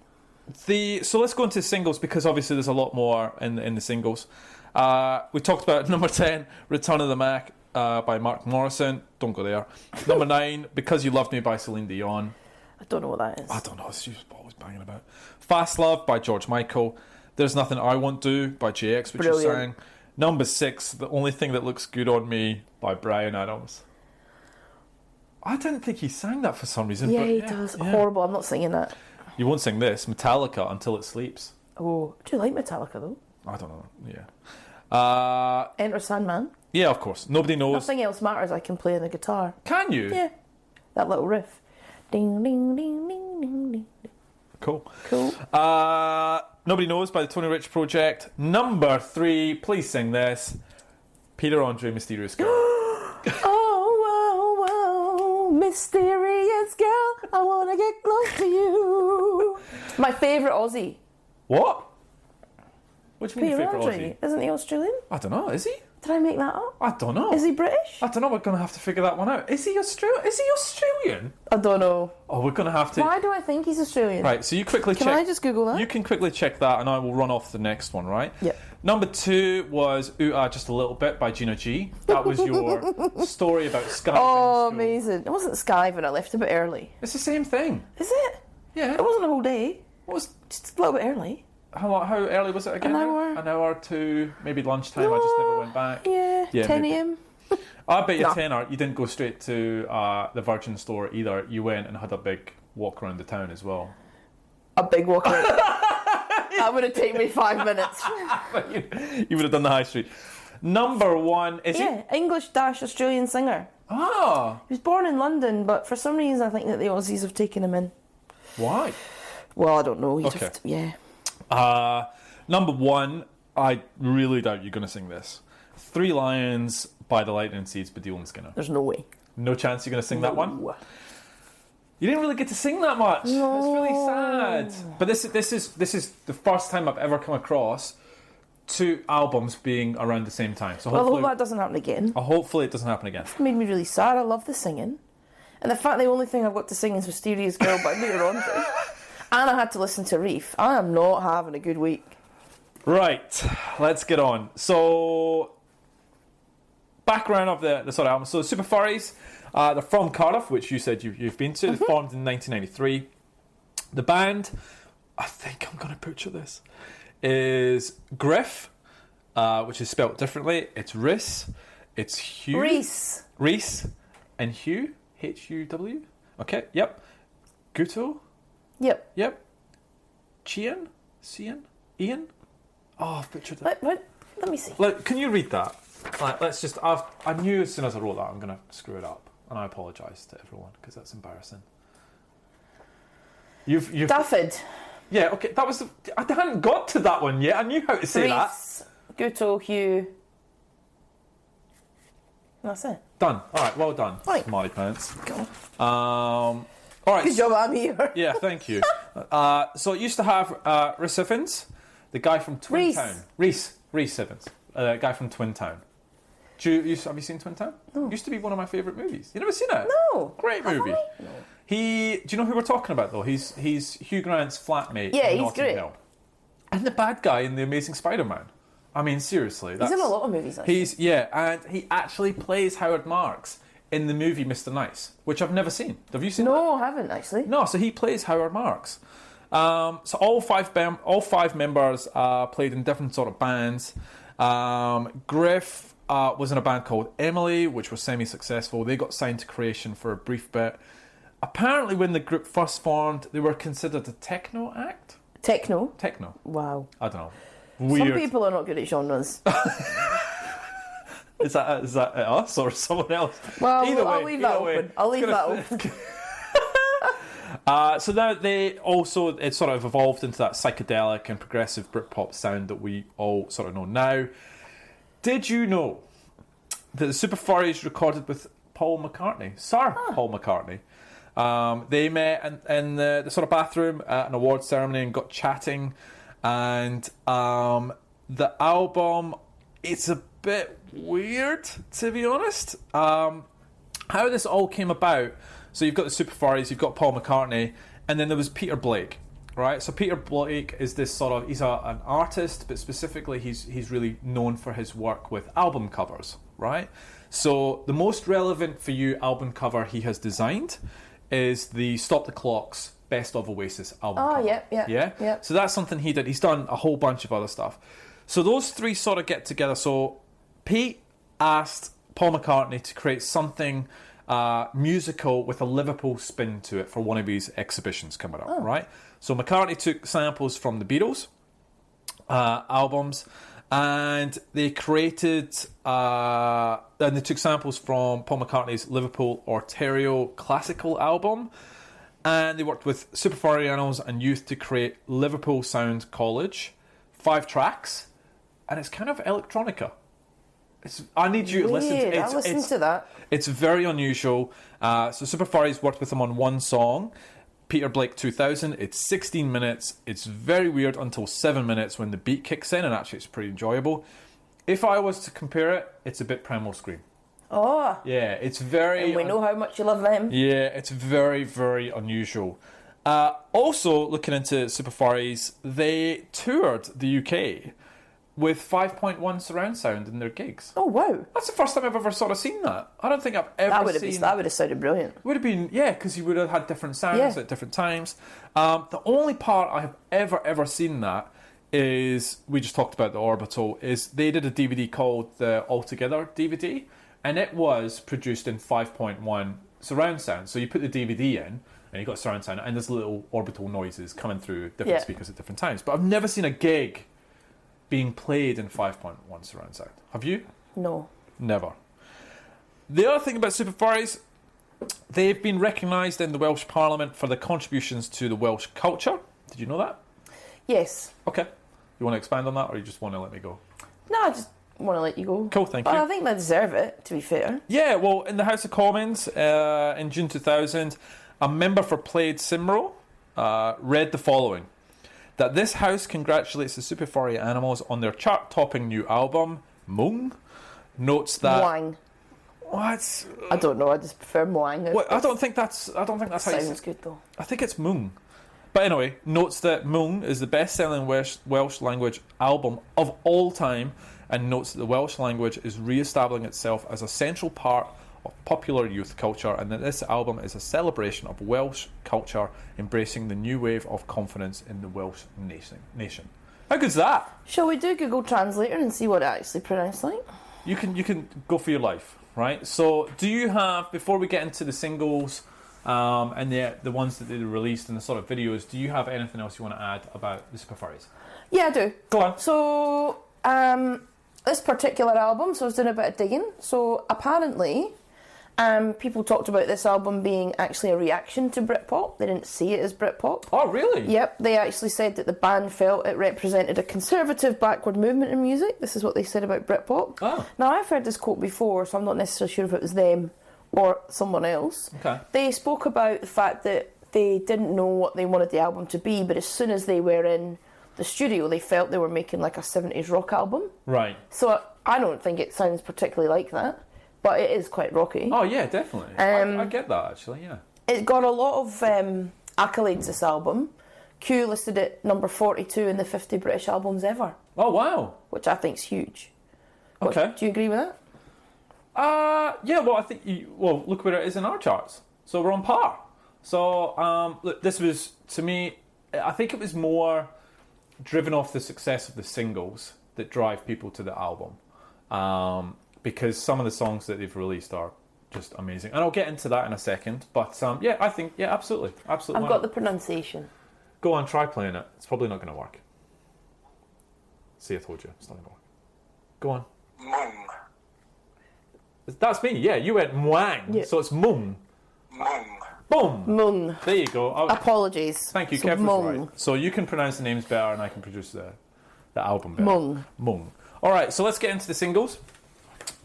So let's go into singles because obviously there's a lot more in the singles. We talked about number 10, Return of the Mac by Mark Morrison. Don't go there. Number 9, Because You Loved Me by Celine Dion. I don't know what that is. I don't know. She's always banging about. Fast Love by George Michael. There's Nothing I Won't Do by JX, which Brilliant. you sang. Number 6, The Only Thing That Looks Good on Me by Bryan Adams. I didn't think he sang that for some reason. Yeah, but he does. Horrible. I'm not singing that. You won't sing this. Metallica, Until It Sleeps. Oh, do you like Metallica though? I don't know. Yeah. Enter Sandman. Yeah, of course. Nobody knows. Nothing else matters. I can play on the guitar. Can you? Yeah. That little riff. Ding, ding, ding, ding, ding, ding. Cool. Cool. Nobody Knows by the Tony Rich Project. Number 3, please sing this. Peter Andre, Mysterious Girl. Oh, whoa, whoa, mysterious girl, I want to get close to you. My favourite Aussie. What? What do you mean Peter your favourite Andre. Aussie? Isn't he Australian? I don't know, is he? Did I make that up? I don't know. Is he British? I don't know, we're going to have to figure that one out. Is he Australian? I don't know. Oh, we're going to have to... Why do I think he's Australian? Right, so you quickly check... Can I just Google that? You can quickly check that and I will run off to the next one, right? Yep. Number 2 was Ooh Ah Just a Little Bit by Gina G. That was your story about skiving. Oh, amazing. It wasn't skiving, I left a bit early. It's the same thing. Is it? Yeah. It wasn't a whole day. What was... Just a little bit early. How early was it again? An hour to maybe lunchtime. I just never went back. Yeah 10 a.m. I bet you No. tenner. You didn't go straight to the Virgin store either. You went and had a big walk around the town as well. A big walk around. That would have taken me 5 minutes. You would have done the high street. Number 1 is Yeah, English-Australian singer. Ah, He was born in London, but for some reason I think that the Aussies have taken him in. why? Well, I don't know. He'd Okay. have to, yeah. Number 1, I really doubt you're going to sing this. 3 Lions by the Lightning Seeds by Dylan Skinner. There's no way. No chance you're going to sing that one? No. You didn't really get to sing that much. No. It's really sad. But this is the first time I've ever come across 2 albums being around the same time. So Well, I hopefully, hope that doesn't happen again. hopefully it doesn't happen again. It made me really sad. I love the singing. And the fact the only thing I've got to sing is Mysterious Girl by Peter Andre. And I had to listen to Reef. I am not having a good week. Right, let's get on. So, background of the sort of album. So, Super Furries, they're from Cardiff, which you said you've been to. They formed in 1993. The band, I think I'm going to butcher this, is Griff, which is spelt differently. It's Rhys, it's Hugh. Reese and Hugh, H-U-W. Okay, yep. Guto. Yep. Yep. Cian? Ian? Oh, I've butchered it. Let me see. Look, can you read that? Like, let's just... I knew as soon as I wrote that I'm going to screw it up. And I apologise to everyone, because that's embarrassing. You've... Daffod. Yeah, okay, that was... I hadn't got to that one yet. I knew how to say that. Reese, Guto, Hugh. That's it. Done. All right, well done. Right. Smarty pants. Go. All right. Good job, I'm here. Yeah, thank you. So it used to have Rhys Evans, the guy from Twin Reese. Town. Reese Evans, guy from Twin Town. Have you seen Twin Town? No. Used to be one of my favourite movies. You never seen it? No. Great movie. No. Do you know who we're talking about though? He's Hugh Grant's flatmate. Yeah, in he's Notting great. Hill. And the bad guy in The Amazing Spider-Man. I mean, seriously. He's in a lot of movies, actually. And he actually plays Howard Marks in the movie Mr. Nice, which I've never seen. Have you seen that? No, I haven't, actually. No, so he plays Howard Marks. So all five members played in different sort of bands. Griff was in a band called Emily, which was semi-successful. They got signed to Creation for a brief bit. Apparently, when the group first formed, they were considered a techno act. Techno? I Wow. don't know. Weird. Some people are not good at genres. Is that us or someone else? Well, I'll leave that open. So now it sort of evolved into that psychedelic and progressive Britpop sound that we all sort of know now. Did you know that the Super Furries recorded with Paul McCartney, Paul McCartney? They met in the sort of bathroom at an award ceremony and got chatting. And the album, it's a bit weird, to be honest. How this all came about. So you've got the Super Furries, you've got Paul McCartney, and then there was Peter Blake, right? So Peter Blake is this sort of, he's an artist, but specifically he's really known for his work with album covers, right? So the most relevant for you album cover he has designed is the Stop the Clocks Best of Oasis album cover. Yeah. So that's something he did. He's done a whole bunch of other stuff. So those three sort of get together. So Pete asked Paul McCartney to create something musical with a Liverpool spin to it for one of his exhibitions coming up, right? So McCartney took samples from the Beatles albums, And they created, and they took samples from Paul McCartney's Liverpool Ontario classical album, and they worked with Super Furry Animals and Youth to create Liverpool Sound College, 5 tracks, and it's kind of electronica. I need you to listen to it. I listened to that. It's very unusual. So Super Furry's worked with them on one song, Peter Blake 2000. It's 16 minutes. It's very weird until 7 minutes when the beat kicks in, and actually it's pretty enjoyable. If I was to compare it, it's a bit Primal Scream. Oh. Yeah, it's very... And we know how much you love them. Yeah, it's very, very unusual. Also, looking into Super Furries, they toured the UK with 5.1 surround sound in their gigs. Oh, wow. That's the first time I've ever sort of seen that. I don't think I've ever seen... That would have sounded brilliant. Would have been, yeah, because you would have had different sounds at different times. The only part I have ever seen that is, we just talked about the Orbital, is they did a DVD called the Altogether DVD, and it was produced in 5.1 surround sound. So you put the DVD in, and you got surround sound, and there's little orbital noises coming through different speakers at different times. But I've never seen a gig being played in 5.1 surround sound. Have you? No. Never. The other thing about Super Furries, they've been recognised in the Welsh Parliament for their contributions to the Welsh culture. Did you know that? Yes. Okay. You want to expand on that, or you just want to let me go? No, I just want to let you go. Cool, thank you. I think they deserve it, to be fair. Yeah, well, in the House of Commons in June 2000, a member for Plaid Cymru read the following: that this house congratulates the Super Furry Animals on their chart-topping new album, Mung. Notes that... Mwang. What? I don't know, I just prefer Mwang. Well, I don't think that's how you Sounds good, though. I think it's Mung. But anyway, notes that Mung is the best-selling Welsh language album of all time, and notes that the Welsh language is re-establishing itself as a central part of popular youth culture, and that this album is a celebration of Welsh culture embracing the new wave of confidence in the Welsh nation. How good's that? Shall we do Google Translator and see what it actually pronounced like? You can go for your life, right? So do you have, before we get into the singles and the ones that they released and the sort of videos, do you have anything else you want to add about the Super Furries? Yeah, I do. Go on. So, this particular album, so I was doing a bit of digging. So, apparently, people talked about this album being actually a reaction to Britpop. They didn't see it as Britpop. Oh, really? Yep, they actually said that the band felt it represented a conservative backward movement in music. This is what they said about Britpop. Oh. Now, I've heard this quote before, so I'm not necessarily sure if it was them or someone else. Okay. They spoke about the fact that they didn't know what they wanted the album to be, but as soon as they were in the studio, they felt they were making like a 70s rock album. Right. So I don't think it sounds particularly like that, but it is quite rocky. Oh, yeah, definitely. I get that, actually, yeah. It got a lot of accolades, this album. Q listed it number 42 in the 50 British albums ever. Oh, wow. Which I think's huge. Okay. Do you agree with that? Yeah, well, I think, look where it is in our charts. So we're on par. So, look, this was, to me, I think it was more driven off the success of the singles that drive people to the album. Because some of the songs that they've released are just amazing. And I'll get into that in a second. But, yeah, I think, yeah, absolutely. Absolutely. I've got the pronunciation. Go on, try playing it. It's probably not going to work. See, I told you. It's not going to work. Go on. Mung. That's me, yeah. You went mwang, yeah. So it's mung. Mung. Boom. Mung. There you go. Apologies. Thank you, Kev was right. So you can pronounce the names better and I can produce the album better. Mung. Mung. Alright, so let's get into the singles.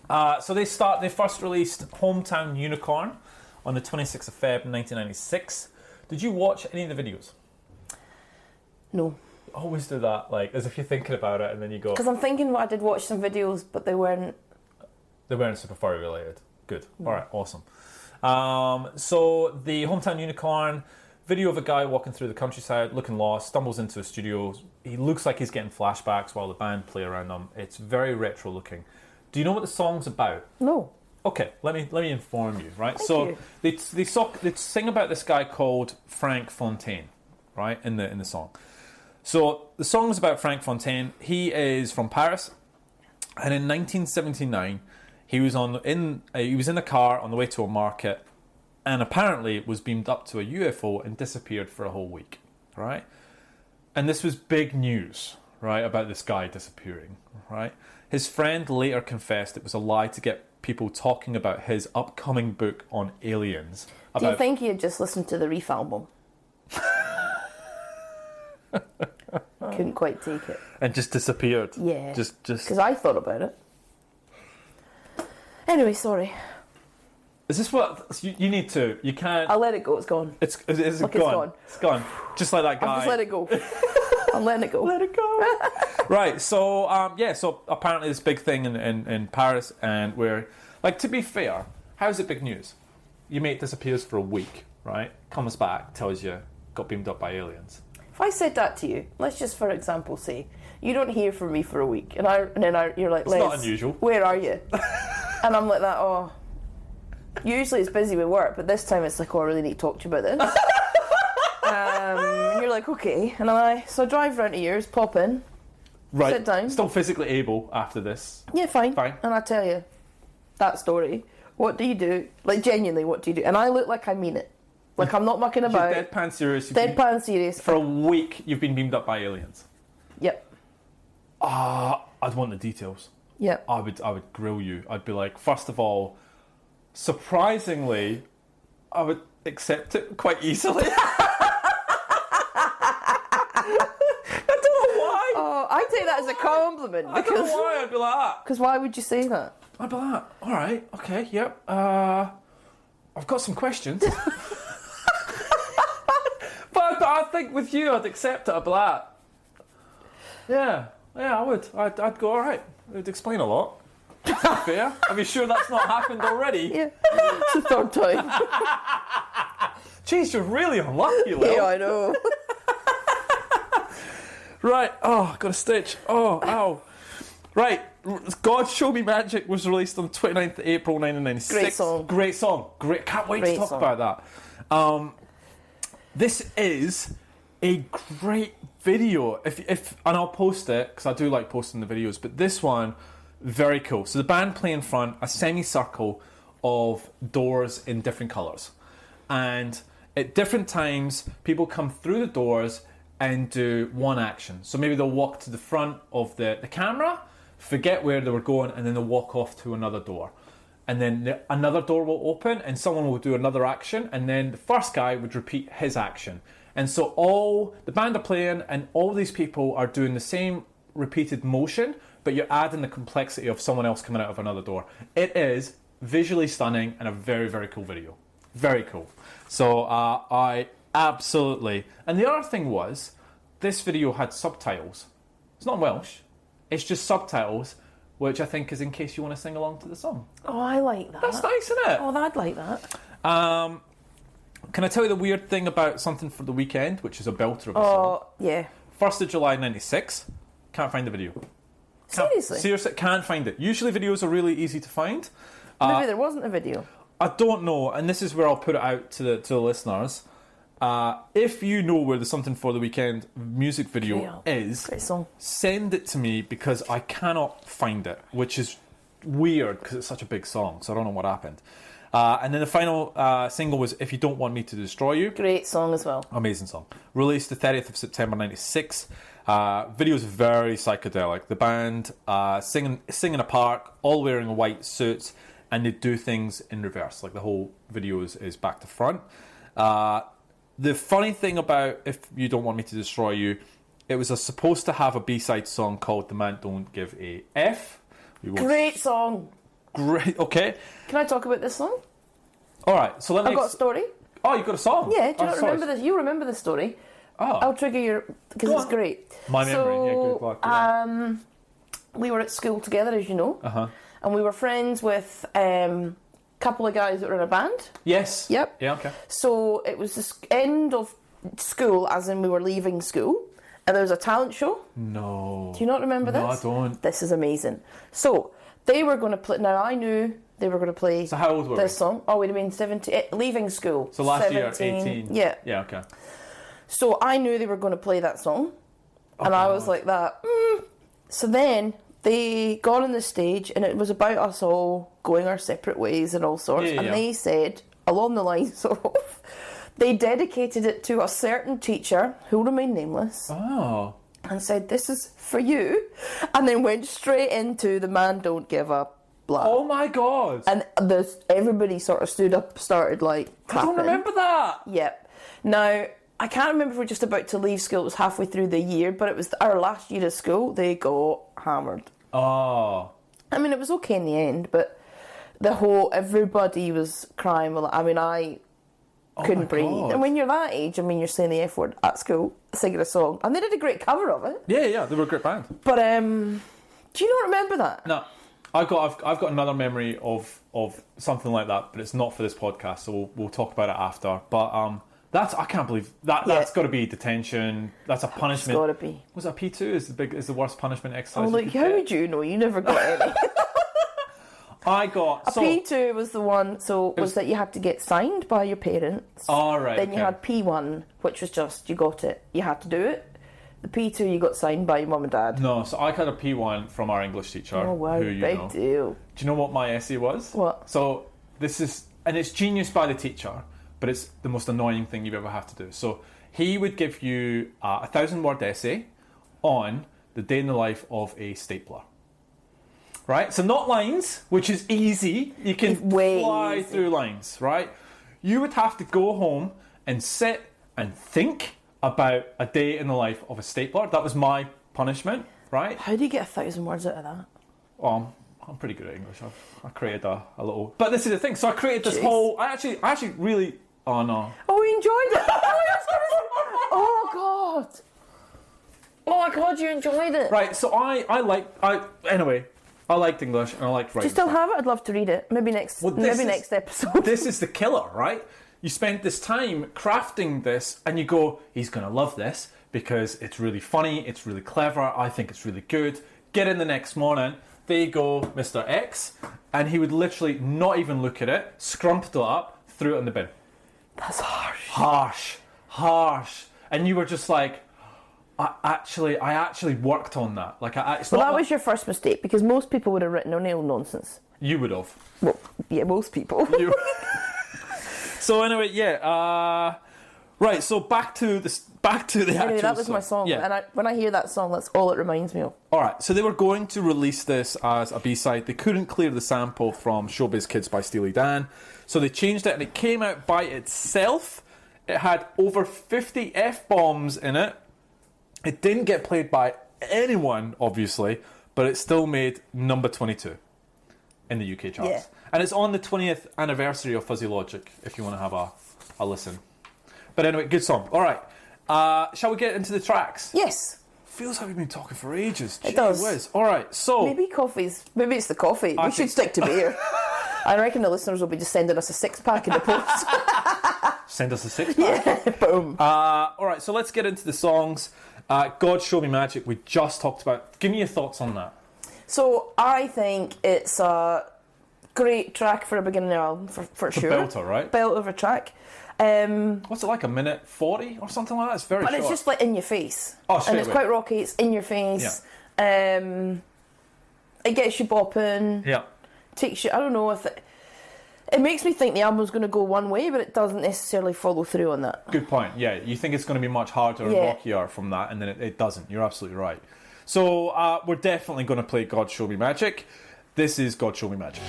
So they first released Hometown Unicorn on the 26th of Feb 1996. Did you watch any of the videos? No. Always do that, like, as if you're thinking about it and then you go... Because I'm thinking I did watch some videos, but they weren't... They weren't Super Furry related. Good. No. Alright, awesome. So the Hometown Unicorn, video of a guy walking through the countryside, looking lost, stumbles into a studio. He looks like he's getting flashbacks while the band play around him. It's very retro looking. Do you know what the song's about? No. Okay, let me inform you, right? Thank you. They sing about this guy called Frank Fontaine, right, in the song. So the song's about Frank Fontaine. He is from Paris, and in 1979 he was in a car on the way to a market, and apparently was beamed up to a UFO and disappeared for a whole week, right? And this was big news, right, about this guy disappearing, right? His friend later confessed it was a lie to get people talking about his upcoming book on aliens. Do you think he had just listened to the Reef album? Couldn't quite take it. And just disappeared. Yeah. Just. Because I thought about it. Anyway, sorry. Is this what you need to? You can't. I'll let it go. It's gone. Is it Look, gone? It's gone. Just like that guy. I'll just let it go. I'm letting it go. Let it go. Right. So So apparently this big thing in Paris, and where, like, to be fair, how's it big news? Your mate disappears for a week, right? Comes back, tells you got beamed up by aliens. If I said that to you, let's just for example say you don't hear from me for a week, and then you're like, it's not unusual. Where are you? And I'm like that. Oh, usually it's busy with work, but this time it's like, oh, I really need to talk to you about this. And you're like, okay, and so I drive round to yours, pop in, right, sit down. Still physically able after this. Yeah, fine. And I tell you that story. What do you do? Like, genuinely, what do you do? And I look like I mean it. Like, I'm not mucking about. You're deadpan serious. Deadpan serious. For a week, you've been beamed up by aliens. Yep. I'd want the details. Yep. I would grill you. I'd be like, first of all, surprisingly, I would accept it quite easily. I don't know why. Oh, I take that as a compliment. I don't know why I'd be like that. Because why would you say that? I'd be like, all right, okay, yep. I've got some questions. but I think with you, I'd accept it. I'd be like, yeah, I would. I'd go, all right. It would explain a lot. That's fair. Are you sure that's not happened already? Yeah, it's the third time. Jeez, you're really unlucky, Lil. Yeah, I know. Right, got a stitch. Oh, ow. Right, God Show Me Magic was released on 29th of April 1996. Great song. Can't wait to talk about that. This is a great video. If and I'll post it, because I do like posting the videos, but this one, very cool. So the band play in front, a semicircle of doors in different colours. And at different times, people come through the doors and do one action. So maybe they'll walk to the front of the camera, forget where they were going, and then they'll walk off to another door. And then another door will open and someone will do another action, and then the first guy would repeat his action. And so all the band are playing and all these people are doing the same repeated motion, but you're adding the complexity of someone else coming out of another door. It is visually stunning and a very, very cool video. Very cool. So I absolutely... And the other thing was, this video had subtitles. It's not in Welsh. It's just subtitles, which I think is in case you want to sing along to the song. Oh, I like that. That's nice, isn't it? Oh, I'd like that. Can I tell you the weird thing about Something for the Weekend, which is a belter of a song? Oh, yeah. 1st of July 96. Can't find the video. Seriously, can't find it. Usually videos are really easy to find. Maybe there wasn't a video. I don't know, and this is where I'll put it out to the listeners. If you know where the Something for the Weekend music video is, great song. Send it to me, because I cannot find it, which is weird because it's such a big song, so I don't know what happened. And then the final single was If You Don't Want Me to Destroy You. Great song as well. Amazing song. Released the 30th of September 96. Video's very psychedelic. The band singing in a park, all wearing white suits, and they do things in reverse. Like the whole video is back to front. The funny thing about If You Don't Want Me to Destroy You, it was supposed to have a B-side song called The Man Don't Give a F. Great song. Great, okay. Can I talk about this song? Alright, so I've got a story. Oh, you've got a song? Yeah, do you not remember this? You remember the story. Oh. I'll trigger your... because it's great. My memory, yeah, good luck. We were at school together, as you know. Uh-huh. And we were friends with a couple of guys that were in a band. Yes. Yep. Yeah, okay. So it was the end of school, as in we were leaving school. And there was a talent show. No. Do you not remember this? No, I don't. This is amazing. So... they were going to play... Now, I knew they were going to play so how old were this song. Oh, we'd have been 17... leaving school. So last 17, year, 18. Yeah. Yeah, okay. So I knew they were going to play that song. And I was like that. So then they got on the stage and it was about us all going our separate ways and all sorts. Yeah. They said, along the lines of... they dedicated it to a certain teacher, who'll remain nameless. Oh. and said, "This is for you," and then went straight into "The Man Don't Give a Blah." Oh my god! And everybody sort of stood up, started like clapping. I don't remember that. Yep. Now, I can't remember if we're just about to leave school. It was halfway through the year, but it was our last year of school. They got hammered. Oh. I mean, it was okay in the end, but everybody was crying. I mean, I couldn't breathe. God. And when you're that age, I mean, you're saying the F word at school, singing a song. And they did a great cover of it. Yeah, they were a great band. But, do you not remember that? No. I've got another memory of something like that, but it's not for this podcast, so we'll talk about it after. But I can't believe that. Yeah. That's got to be detention. That's a punishment. It's got to be. Was that P2? Is the worst punishment exercise? Oh, like, how would you know? You never got any. I got P2 was the one. So was that you had to get signed by your parents. All right. Then you had P1, which was just you got it. You had to do it. The P2 you got signed by your mum and dad. No, so I got a P1 from our English teacher. Oh wow, big deal. Do you know what my essay was? What? So this is, and it's genius by the teacher, but it's the most annoying thing you ever have to do. So he would give you a 1,000-word essay on the day in the life of a stapler. Right? So not lines, which is easy. You can fly through lines, right? You would have to go home and sit and think about a day in the life of a stapler. That was my punishment, right? How do you get 1,000 words out of that? I'm pretty good at English. I created a little... But this is the thing. So I created this whole... I actually really... Oh, no. Oh, we enjoyed it. Oh, God. Oh, my God, you enjoyed it. Right, so anyway, I liked English and I liked writing. Do you still have it? I'd love to read it. Maybe next episode. This is the killer, right? You spent this time crafting this and you go, he's going to love this because it's really funny, it's really clever, I think it's really good. Get in the next morning, there you go, Mr. X, and he would literally not even look at it, scrumped it up, threw it in the bin. That's harsh. Harsh. And you were just like, I actually worked on that. That was your first mistake because most people would have written no nonsense. You would have. Well, yeah, most people. So anyway, yeah. Right. So back to the actual. That was my song, yeah. and when I hear that song, that's all it reminds me of. All right. So they were going to release this as a B-side. They couldn't clear the sample from Showbiz Kids by Steely Dan, so they changed it, and it came out by itself. It had over 50 F-bombs in it. It didn't get played by anyone, obviously, but it still made number 22 in the UK charts. Yeah. And it's on the 20th anniversary of Fuzzy Logic, if you want to have a listen. But anyway, good song. All right. Shall we get into the tracks? Yes. Feels like we've been talking for ages. It does. Whiz. All right, so... Maybe it's the coffee. We should stick to beer. I reckon the listeners will be just sending us a 6-pack in the post. Send us a 6-pack? Yeah, boom. All right, so let's get into the songs. God Show Me Magic, we just talked about. Give me your thoughts on that. So, I think it's a great track for a beginning album, for sure. Belter, right? Belter of a track. What's it like, a minute 40 or something like that? It's very short. But it's just like in your face. Oh, straight and it's away. quite rocky, it's in your face. Yeah. It gets you bopping. Yeah. Takes you, I don't know if it makes me think the album's going to go one way, but it doesn't necessarily follow through on that. Good point. Yeah, you think it's going to be much harder and rockier from that, and then it doesn't. You're absolutely right. So we're definitely going to play God Show Me Magic. This is God Show Me Magic.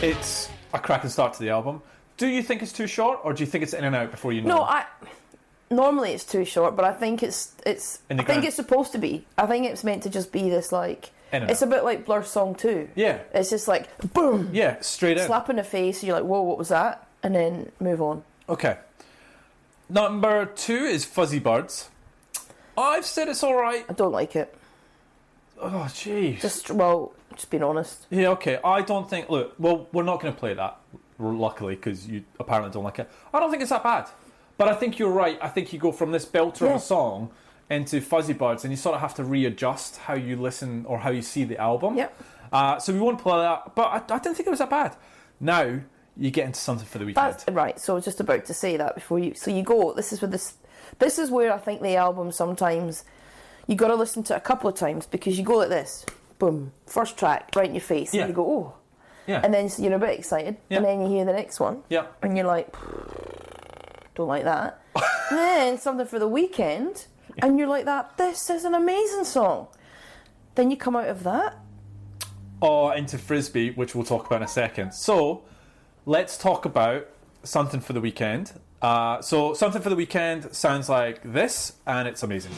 It's a cracking start to the album. Do you think it's too short, or do you think it's in and out before you know? No, normally it's too short, but I think it's supposed to be. I think it's meant to just be this like. It's a bit like Blur's song 2. Yeah. It's just like boom. Yeah, straight in. Slap in the face. You're like, whoa, what was that? And then move on. Okay. Number 2 is Fuzzy Birds. I've said it's all right. I don't like it. Oh, jeez. Just being honest. Yeah, okay. I don't think... Look, well, we're not going to play that, luckily, because you apparently don't like it. I don't think it's that bad. But I think you're right. I think you go from this belter of a song into Fuzzy Birds, and you sort of have to readjust how you listen or how you see the album. Yep. So we won't play that. But I didn't think it was that bad. Now, you get into something for the weekend. That's right. So I was just about to say that before you... So you go... This is where I think the album sometimes you got to listen to it a couple of times because you go like this, boom, first track, right in your face, and you go, oh. Yeah. And then you're a bit excited, and then you hear the next one, and you're like, don't like that. And then Something for the Weekend, and you're like this is an amazing song. Then you come out of that. Oh, into Frisbee, which we'll talk about in a second. So, let's talk about Something for the Weekend. So, Something for the Weekend sounds like this, and it's amazing.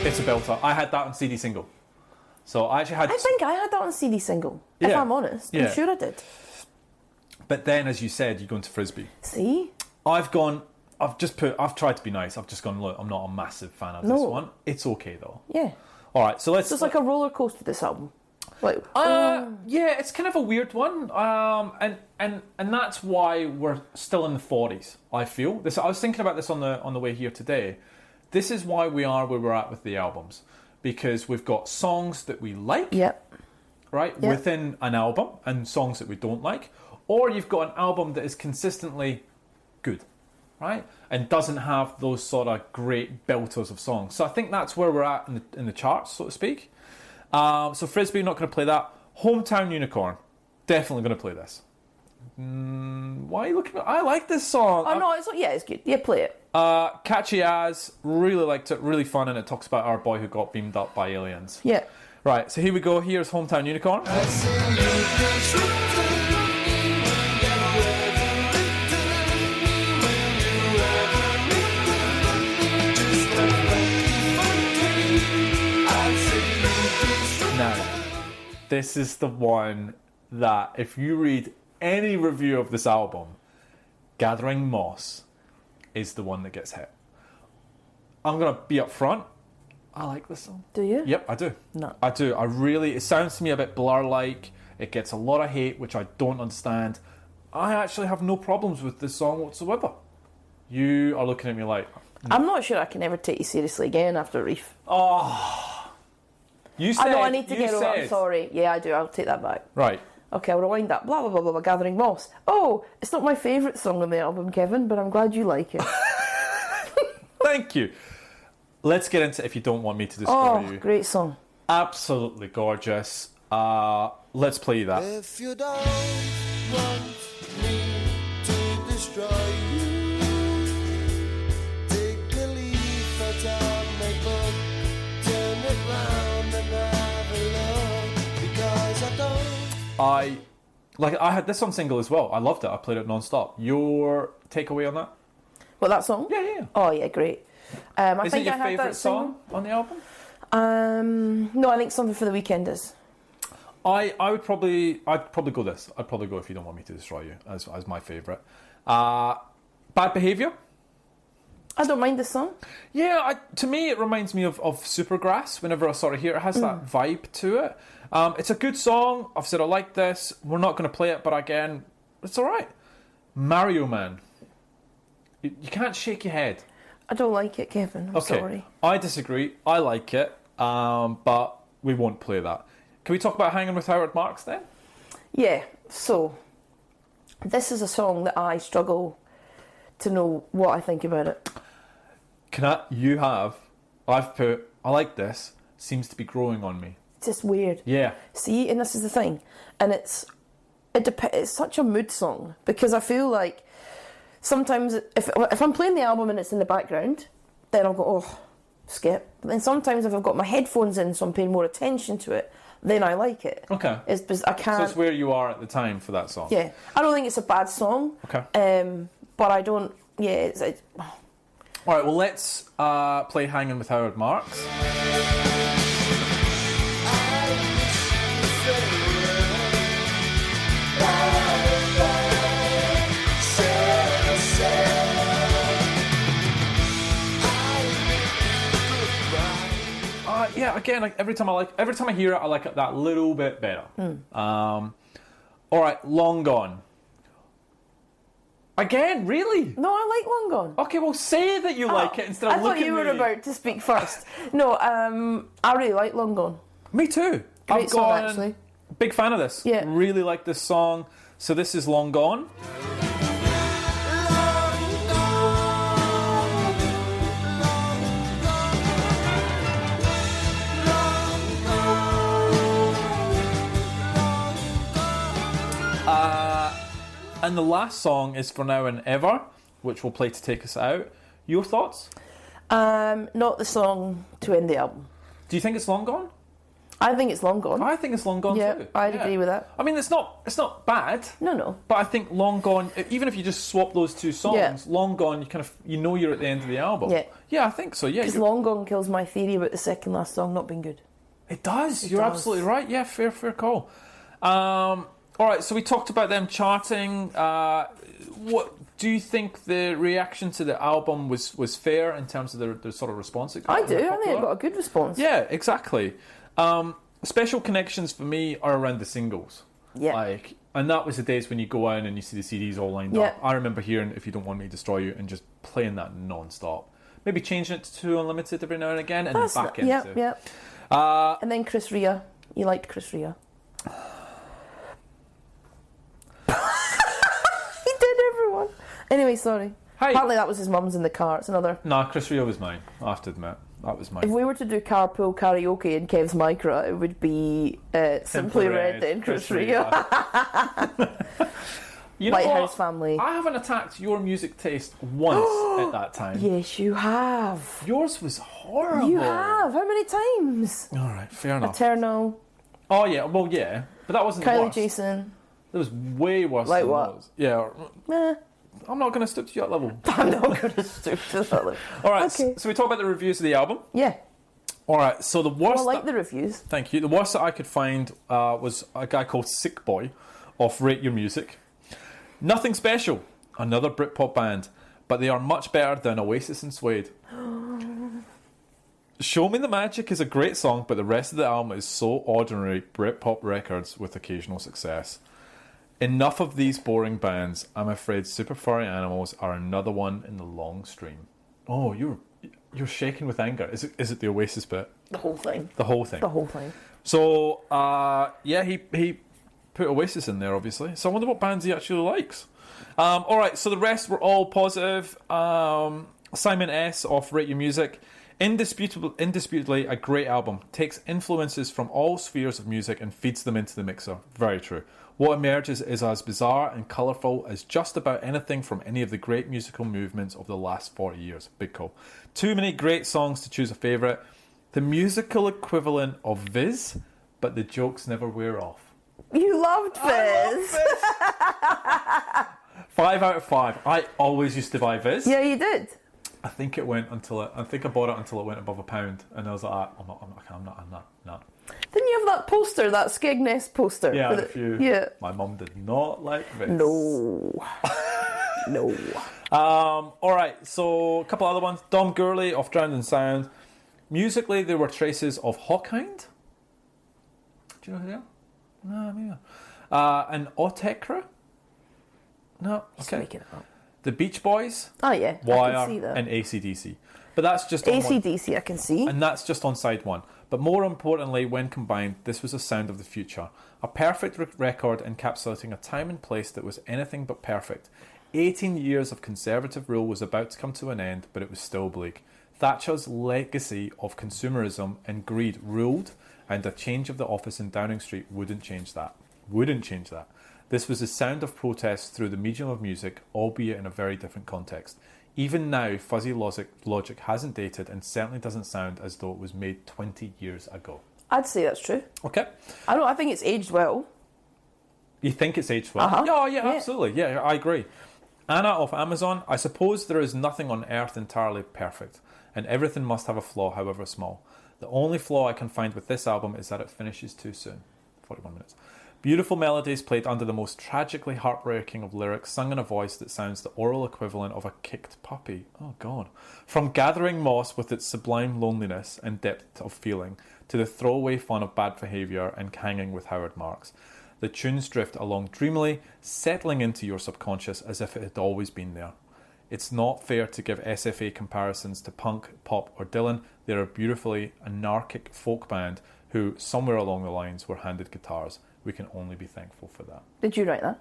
It's a belter. I had that on CD single. So I actually had... I think I had that on CD single, if I'm honest. I'm sure I did. But then, as you said, you go into Frisbee. See? I've tried to be nice. I've just gone, look, I'm not a massive fan of this one. It's okay, though. Yeah. All right, so let's... So it's like a roller coaster, this album. Like, yeah, it's kind of a weird one. And that's why we're still in the 40s, I feel. I was thinking about this on the way here today. This is why we are where we're at with the albums. Because we've got songs that we like, right, within an album, and songs that we don't like. Or you've got an album that is consistently good, right, and doesn't have those sort of great belters of songs. So I think that's where we're at in the charts, so to speak. So Frisbee, not going to play that. Hometown Unicorn, definitely going to play this. Why are you looking at... I like this song. Oh, no, it's good. Yeah, play it. Catchy as, really liked it, really fun, and it talks about our boy who got beamed up by aliens. Yeah. Right, so here we go. Here's Hometown Unicorn. Now, this is the one that, if you read any review of this album, Gathering Moss is the one that gets hit. I'm going to be upfront. I like this song. Do you? Yep, I do. No. I do. It sounds to me a bit Blur-like. It gets a lot of hate, which I don't understand. I actually have no problems with this song whatsoever. You are looking at me like... I'm not sure I can ever take you seriously again after Reef. Oh. You said... I know, I need to get over it. I'm sorry. Yeah, I do. I'll take that back. Right. Okay, I'll rewind that. Blah, blah, blah, blah, blah, Gathering Moss. Oh, it's not my favourite song on the album, Kevin, but I'm glad you like it. Thank you. Let's get into If You Don't Want Me to Destroy You. Oh, great song. Absolutely gorgeous. Let's play that. If you don't want me to destroy you, take the leaf out of my book, turn it round and have a look, because I don't. I had this on single as well. I loved it. I played it non-stop. Your takeaway on that? What, that song? Yeah. Oh, yeah, great. Is it your favourite song on the album? No, I think Something for the Weekend is. I'd probably go this. I'd probably go If You Don't Want Me to Destroy You as my favourite. Bad Behaviour. I don't mind this song. Yeah, to me it reminds me of Supergrass. Whenever I sort of hear it, has that vibe to it. It's a good song. I've said I like this. We're not going to play it, but again, it's all right. Mario Man. You can't shake your head. I don't like it, Kevin. I'm sorry. I disagree. I like it, but we won't play that. Can we talk about Hanging with Howard Marks then? Yeah, so this is a song that I struggle to know what I think about it. I've put, I like this, seems to be growing on me. It's just weird. Yeah. See, and this is the thing. And it's such a mood song, because I feel like sometimes if I'm playing the album and it's in the background, then I'll go, oh, skip. But then sometimes if I've got my headphones in, so I'm paying more attention to it, then I like it. Okay. It's because I can't... So it's where you are at the time for that song. Yeah. I don't think it's a bad song. Okay. But I don't... Yeah, it's... All right, well, let's play Hanging with Howard Marks. Yeah, again, like every time I hear it, I like it that little bit better. All right, Long Gone. Again, really? No, I like Long Gone. Okay, well, say that you like it instead of looking at me. I thought you were about to speak first. No, I really like Long Gone. Me too. Great I've song, gone actually. big fan of this. Yeah. Really like this song. So this is Long Gone. And the last song is For Now and Ever, which we'll play to take us out. Your thoughts? Not the song to end the album. Do you think it's Long Gone? I think it's Long Gone. I think it's Long Gone Yeah, too. I'd agree with that. I mean, it's not bad. No. But I think Long Gone, even if you just swap those two songs, Yeah. Long Gone, you know you're at the end of the album. Yeah. Yeah, I think so. Yeah, Because Long Gone kills my theory about the second last song not being good. it does. It You're does. absolutely right. Yeah, fair call. All right, so we talked about them charting. What do you think the reaction to the album was fair in terms of the sort of response it got? I do. I think it got a good response. Yeah, exactly. Special connections for me are around the singles. Yeah. And that was the days when you go out and you see the CDs all lined Yeah. up. I remember hearing If You Don't Want Me to Destroy You and just playing that non-stop. Maybe changing it to Unlimited every now and again and then back into... Yep. And then Chris Rea. You liked Chris Rea. He did, everyone. Anyway, sorry. Hey. Apparently that was his mum's in the car. It's another... Nah, Chris Rea was mine. I have to admit. That was mine. If we were to do carpool karaoke in Kev's Micra, it would be Simply Red and Chris Rea. You know Lighthouse what? Family. I haven't attacked your music taste once at that time. Yes, you have. Yours was horrible. You have. How many times? All right, fair enough. Eternal, Oh yeah, well yeah, but that wasn't the Kylie worst. Jason. It was way worse Like than what? those. Yeah, Meh. I'm not going to stoop to your level. I'm not going to stoop to that level. All right, Okay. so we talk about the reviews of the album. Yeah. All right, so the worst. Well, I like the reviews. Thank you. The worst that I could find was a guy called Sick Boy of Rate Your Music. Nothing special, another Britpop band, but they are much better than Oasis and Suede. Show Me the Magic is a great song, but the rest of the album is so ordinary Britpop records with occasional success. Enough of these boring bands. I'm afraid Super Furry Animals are another one in the long stream. Oh, you're shaking with anger. Is it the Oasis bit? The whole thing. The whole thing. The whole thing. So, yeah, he put Oasis in there, obviously. So I wonder what bands he actually likes. All right, so the rest were all positive. Simon S. off Rate Your Music. Indisputably a great album. Takes influences from all spheres of music and feeds them into the mixer. Very true. What emerges is as bizarre and colourful as just about anything from any of the great musical movements of the last 40 years. Big call. Too many great songs to choose a favourite. The musical equivalent of Viz, but the jokes never wear off. You loved Viz. 5 out of 5. I always used to buy Viz. Yeah, you did. I think I bought it until it went above £1, and I was like, I'm not. Didn't you have that poster, that Skegness poster? Yeah, with a few. Yeah. My mum did not like Viz. No. No. All right, so a couple other ones. Dom Gurley of Drowned in Sound. Musically, there were traces of Hawkhind. Do you know who they are? No, maybe not. And Autekra? No, Just okay. making it up. The Beach Boys, Oh, yeah. I Wire, can see that. and AC/DC. But that's just on one, AC/DC, I can see. and that's just on side one. But more importantly, when combined, this was a sound of the future. A perfect record encapsulating a time and place that was anything but perfect. 18 years of conservative rule was about to come to an end, but it was still bleak. Thatcher's legacy of consumerism and greed ruled, and a change of the office in Downing Street wouldn't change that. This was the sound of protest through the medium of music, albeit in a very different context. Even now, fuzzy logic hasn't dated and certainly doesn't sound as though it was made 20 years ago. I'd say that's true. Okay. I think it's aged well. You think it's aged well? Uh-huh. Yeah, absolutely. Yeah, I agree. Anna of Amazon, I suppose there is nothing on earth entirely perfect, and everything must have a flaw, however small. The only flaw I can find with this album is that it finishes too soon. 41 minutes. Beautiful melodies played under the most tragically heartbreaking of lyrics, sung in a voice that sounds the oral equivalent of a kicked puppy. Oh, God. From Gathering Moss with its sublime loneliness and depth of feeling, to the throwaway fun of Bad Behaviour and Hanging with Howard Marks. The tunes drift along dreamily, settling into your subconscious as if it had always been there. It's not fair to give SFA comparisons to punk, pop, or Dylan. They're a beautifully anarchic folk band who, somewhere along the lines, were handed guitars. We can only be thankful for that. Did you write that?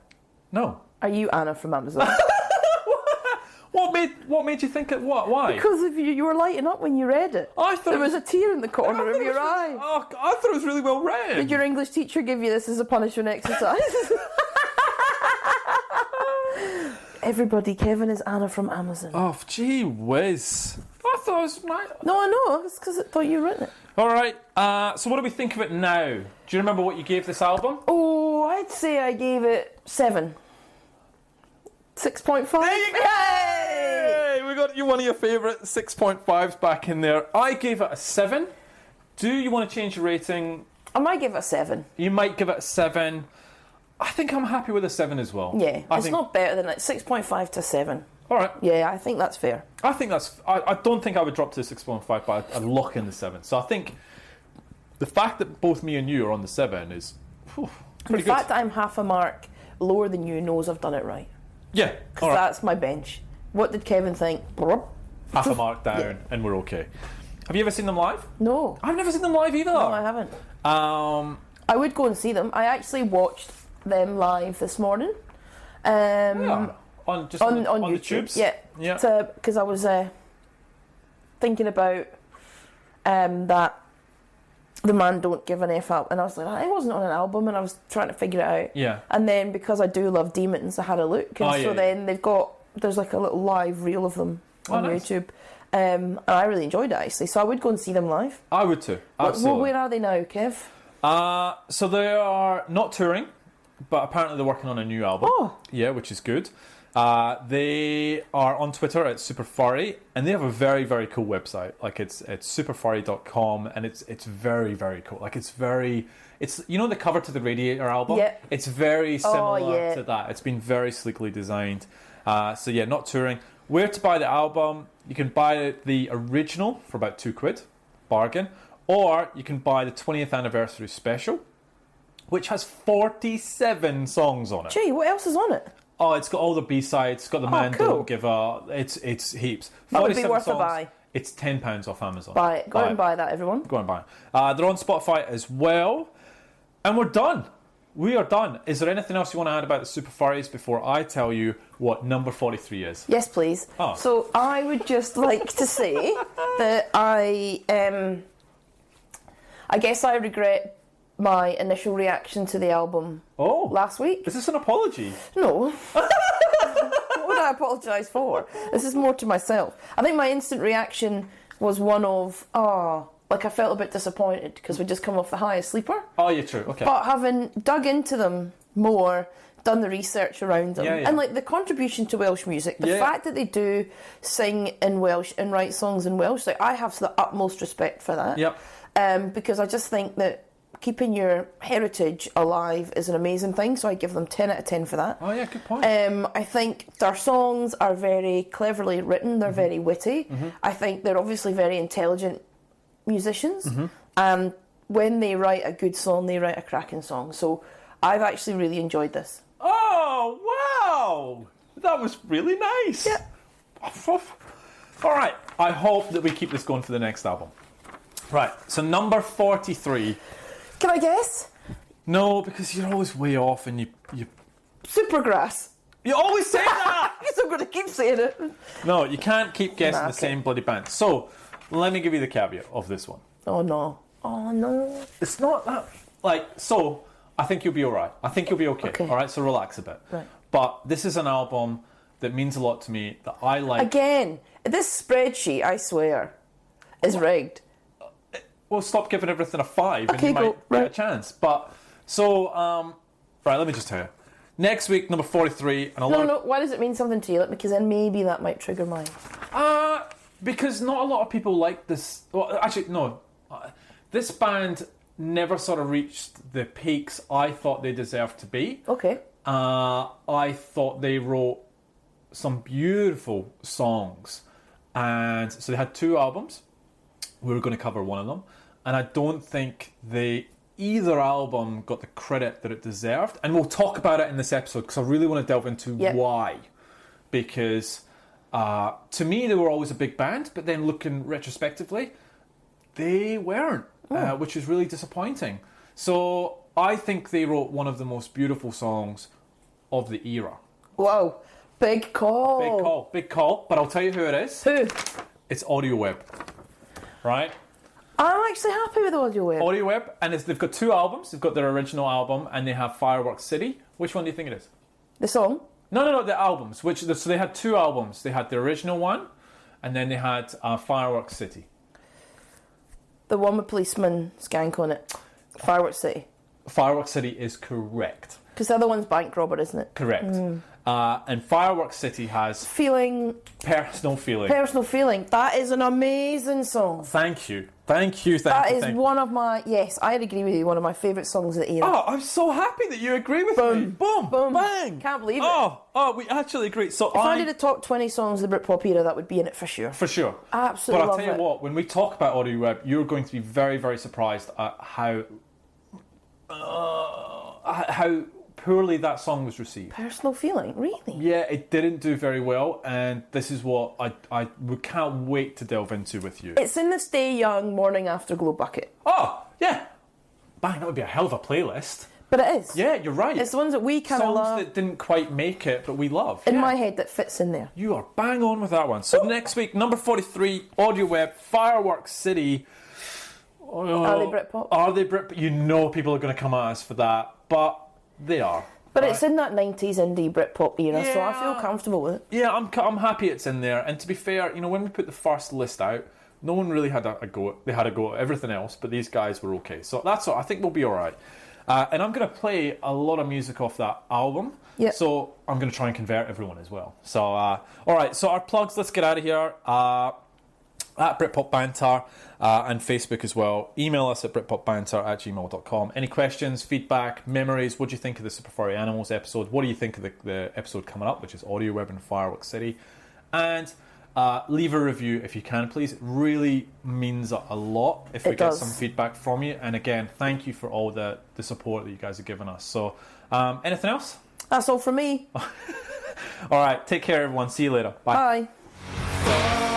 No. Are you Anna from Amazon? What made you think it? What? Why? Because of you were lighting up when you read it. I thought there was a tear in the corner of your eye. Oh, I thought it was really well read. Did your English teacher give you this as a punishment exercise? Everybody, Kevin is Anna from Amazon. Oh, gee whiz. I thought it was right. No, I know. It's because I thought you written it. All right. So what do we think of it now? Do you remember what you gave this album? Oh, I'd say I gave it 7. 6.5. There you go! Hey! We got you one of your favourite 6.5s back in there. I gave it a 7. Do you want to change your rating? I might give it a 7. You might give it a 7. I think I'm happy with a 7 as well. Yeah, it's not better than 6.5 to 7. All right. Yeah, I think that's fair. I think that's... I don't think I would drop to 6.5, but I'd lock in the 7. So I think the fact that both me and you are on the 7 is pretty good. The fact that I'm half a mark lower than you knows I've done it right. Yeah. Because that's my bench. What did Kevin think? Half a mark down and we're okay. Have you ever seen them live? No. I've never seen them live either. No, I haven't. I would go and see them. I actually watched them live this morning. Yeah. On YouTube. The tubes? Yeah. Because I was thinking about that The Man Don't Give an F Up, and I was like, it wasn't on an album, and I was trying to figure it out. Yeah. And then because I do love Demons, I had a look, and then there's like a little live reel of them on YouTube. And I really enjoyed it actually, so I would go and see them live. I would too. Absolutely. Where are they now, Kev? So they are not touring, but apparently they're working on a new album. Oh. Yeah, which is good. They are on Twitter at Super Furry, and they have a very, very cool website. Like it's superfurry.com, and it's very, very cool. Like it's the cover to the Radiator album. Yeah. It's very similar to that. It's been very sleekly designed. So yeah, not touring. Where to buy the album? You can buy the original for about £2, bargain, or you can buy the 20th anniversary special, which has 47 songs on it. Gee, what else is on it? Oh, it's got all the B-sides. It's got The Man Don't Give a... It's heaps. That would be worth songs. A buy. It's £10 off Amazon. Buy it. Go and buy that, everyone. Go and buy it. They're on Spotify as well. And we're done. We are done. Is there anything else you want to add about the Super Furries before I tell you what number 43 is? Yes, please. Oh. So I would just like to say that I guess I regret my initial reaction to the album last week. Is this an apology? No. What would I apologise for? This is more to myself. I think my instant reaction was one of, I felt a bit disappointed because we'd just come off the high of Sleeper. Oh, yeah, true. Okay. But having dug into them more, done the research around them, and like the contribution to Welsh music, the fact that they do sing in Welsh and write songs in Welsh, like I have the utmost respect for that. Yep. Because I just think that keeping your heritage alive is an amazing thing, so I give them 10 out of 10 for that. Oh yeah, good point. I think their songs are very cleverly written, they're very witty. I think they're obviously very intelligent musicians, and when they write a good song, they write a cracking song. So I've actually really enjoyed this. Oh, wow! That was really nice. Yeah. All right, I hope that we keep this going for the next album. Right, so number 43. Can I guess? No, because you're always way off and you Supergrass. You always say that! I guess I'm going to keep saying it. No, you can't keep guessing the same bloody band. So, let me give you the caveat of this one. Oh no. It's not that... So, I think you'll be alright. I think you'll be okay. Alright, so relax a bit. Right. But this is an album that means a lot to me, that I like... Again, this spreadsheet, I swear, is rigged. Well, stop giving everything a 5 and you might get a chance. But, so, right, let me just tell you. Next week, number 43. And No, why does it mean something to you? Because then maybe that might trigger mine. Because not a lot of people like this. Well, actually, no. This band never sort of reached the peaks I thought they deserved to be. Okay. I thought they wrote some beautiful songs. And so they had 2 albums. We were going to cover one of them. And I don't think either album got the credit that it deserved. And we'll talk about it in this episode because I really want to delve into why. Because To me, they were always a big band, but then looking retrospectively, they weren't, which is really disappointing. So I think they wrote one of the most beautiful songs of the era. Whoa, big call. Big call. But I'll tell you who it is. Who? It's Audio Web, right? I'm actually happy with Audio Web. Audio Web, and they've got 2 albums. They've got their original album, and they have Fireworks City. Which one do you think it is? The song? No, the albums. So they had 2 albums. They had the original one, and then they had Fireworks City. The one with policeman skank on it. Fireworks City. Fireworks City is correct. Because the other one's Bank Robber, isn't it? Correct. And Fireworks City has... Personal Feeling. Personal Feeling. That is an amazing song. Thank you. That is one of my... Yes, I agree with you. One of my favourite songs of the era. Oh, I'm so happy that you agree with me. Boom. Bang. Can't believe it. Oh, we actually agree. So if I did a top 20 songs of the Britpop era, that would be in it for sure. For sure. Absolutely. But I'll tell you what, when we talk about Audio Web, you're going to be very, very surprised at how poorly that song was received. Personal Feeling, really? Yeah, it didn't do very well, and this is what I can't wait to delve into with you. It's in the Stay Young Morning After Glow bucket. Oh, yeah. Bang, that would be a hell of a playlist. But it is. Yeah, you're right. It's the ones that we kind of love. Songs that didn't quite make it, but we love. In my head, that fits in there. You are bang on with that one. So next week, number 43, Audio Web, Fireworks City. Are they Britpop? Are they Britpop? You know people are going to come at us for that, but they are. But it's in that 90s indie Britpop era, so I feel comfortable with it. Yeah, I'm happy it's in there. And to be fair, when we put the first list out, no one really had a go. They had a go at everything else, but these guys were okay. So that's all. I think we'll be all right. And I'm going to play a lot of music off that album. Yep. So I'm going to try and convert everyone as well. So, all right. So our plugs, let's get out of here. At Britpop Banter and Facebook as well. Email us at britpopbanter@gmail.com. Any questions, feedback, memories? What do you think of the Super Furry Animals episode? What do you think of the episode coming up, which is Audio Web and Fireworks City? And leave a review if you can, please. It really means a lot if we get some feedback from you. And again, thank you for all the support that you guys have given us. So, anything else? That's all from me. All right, take care, everyone. See you later. Bye. Bye.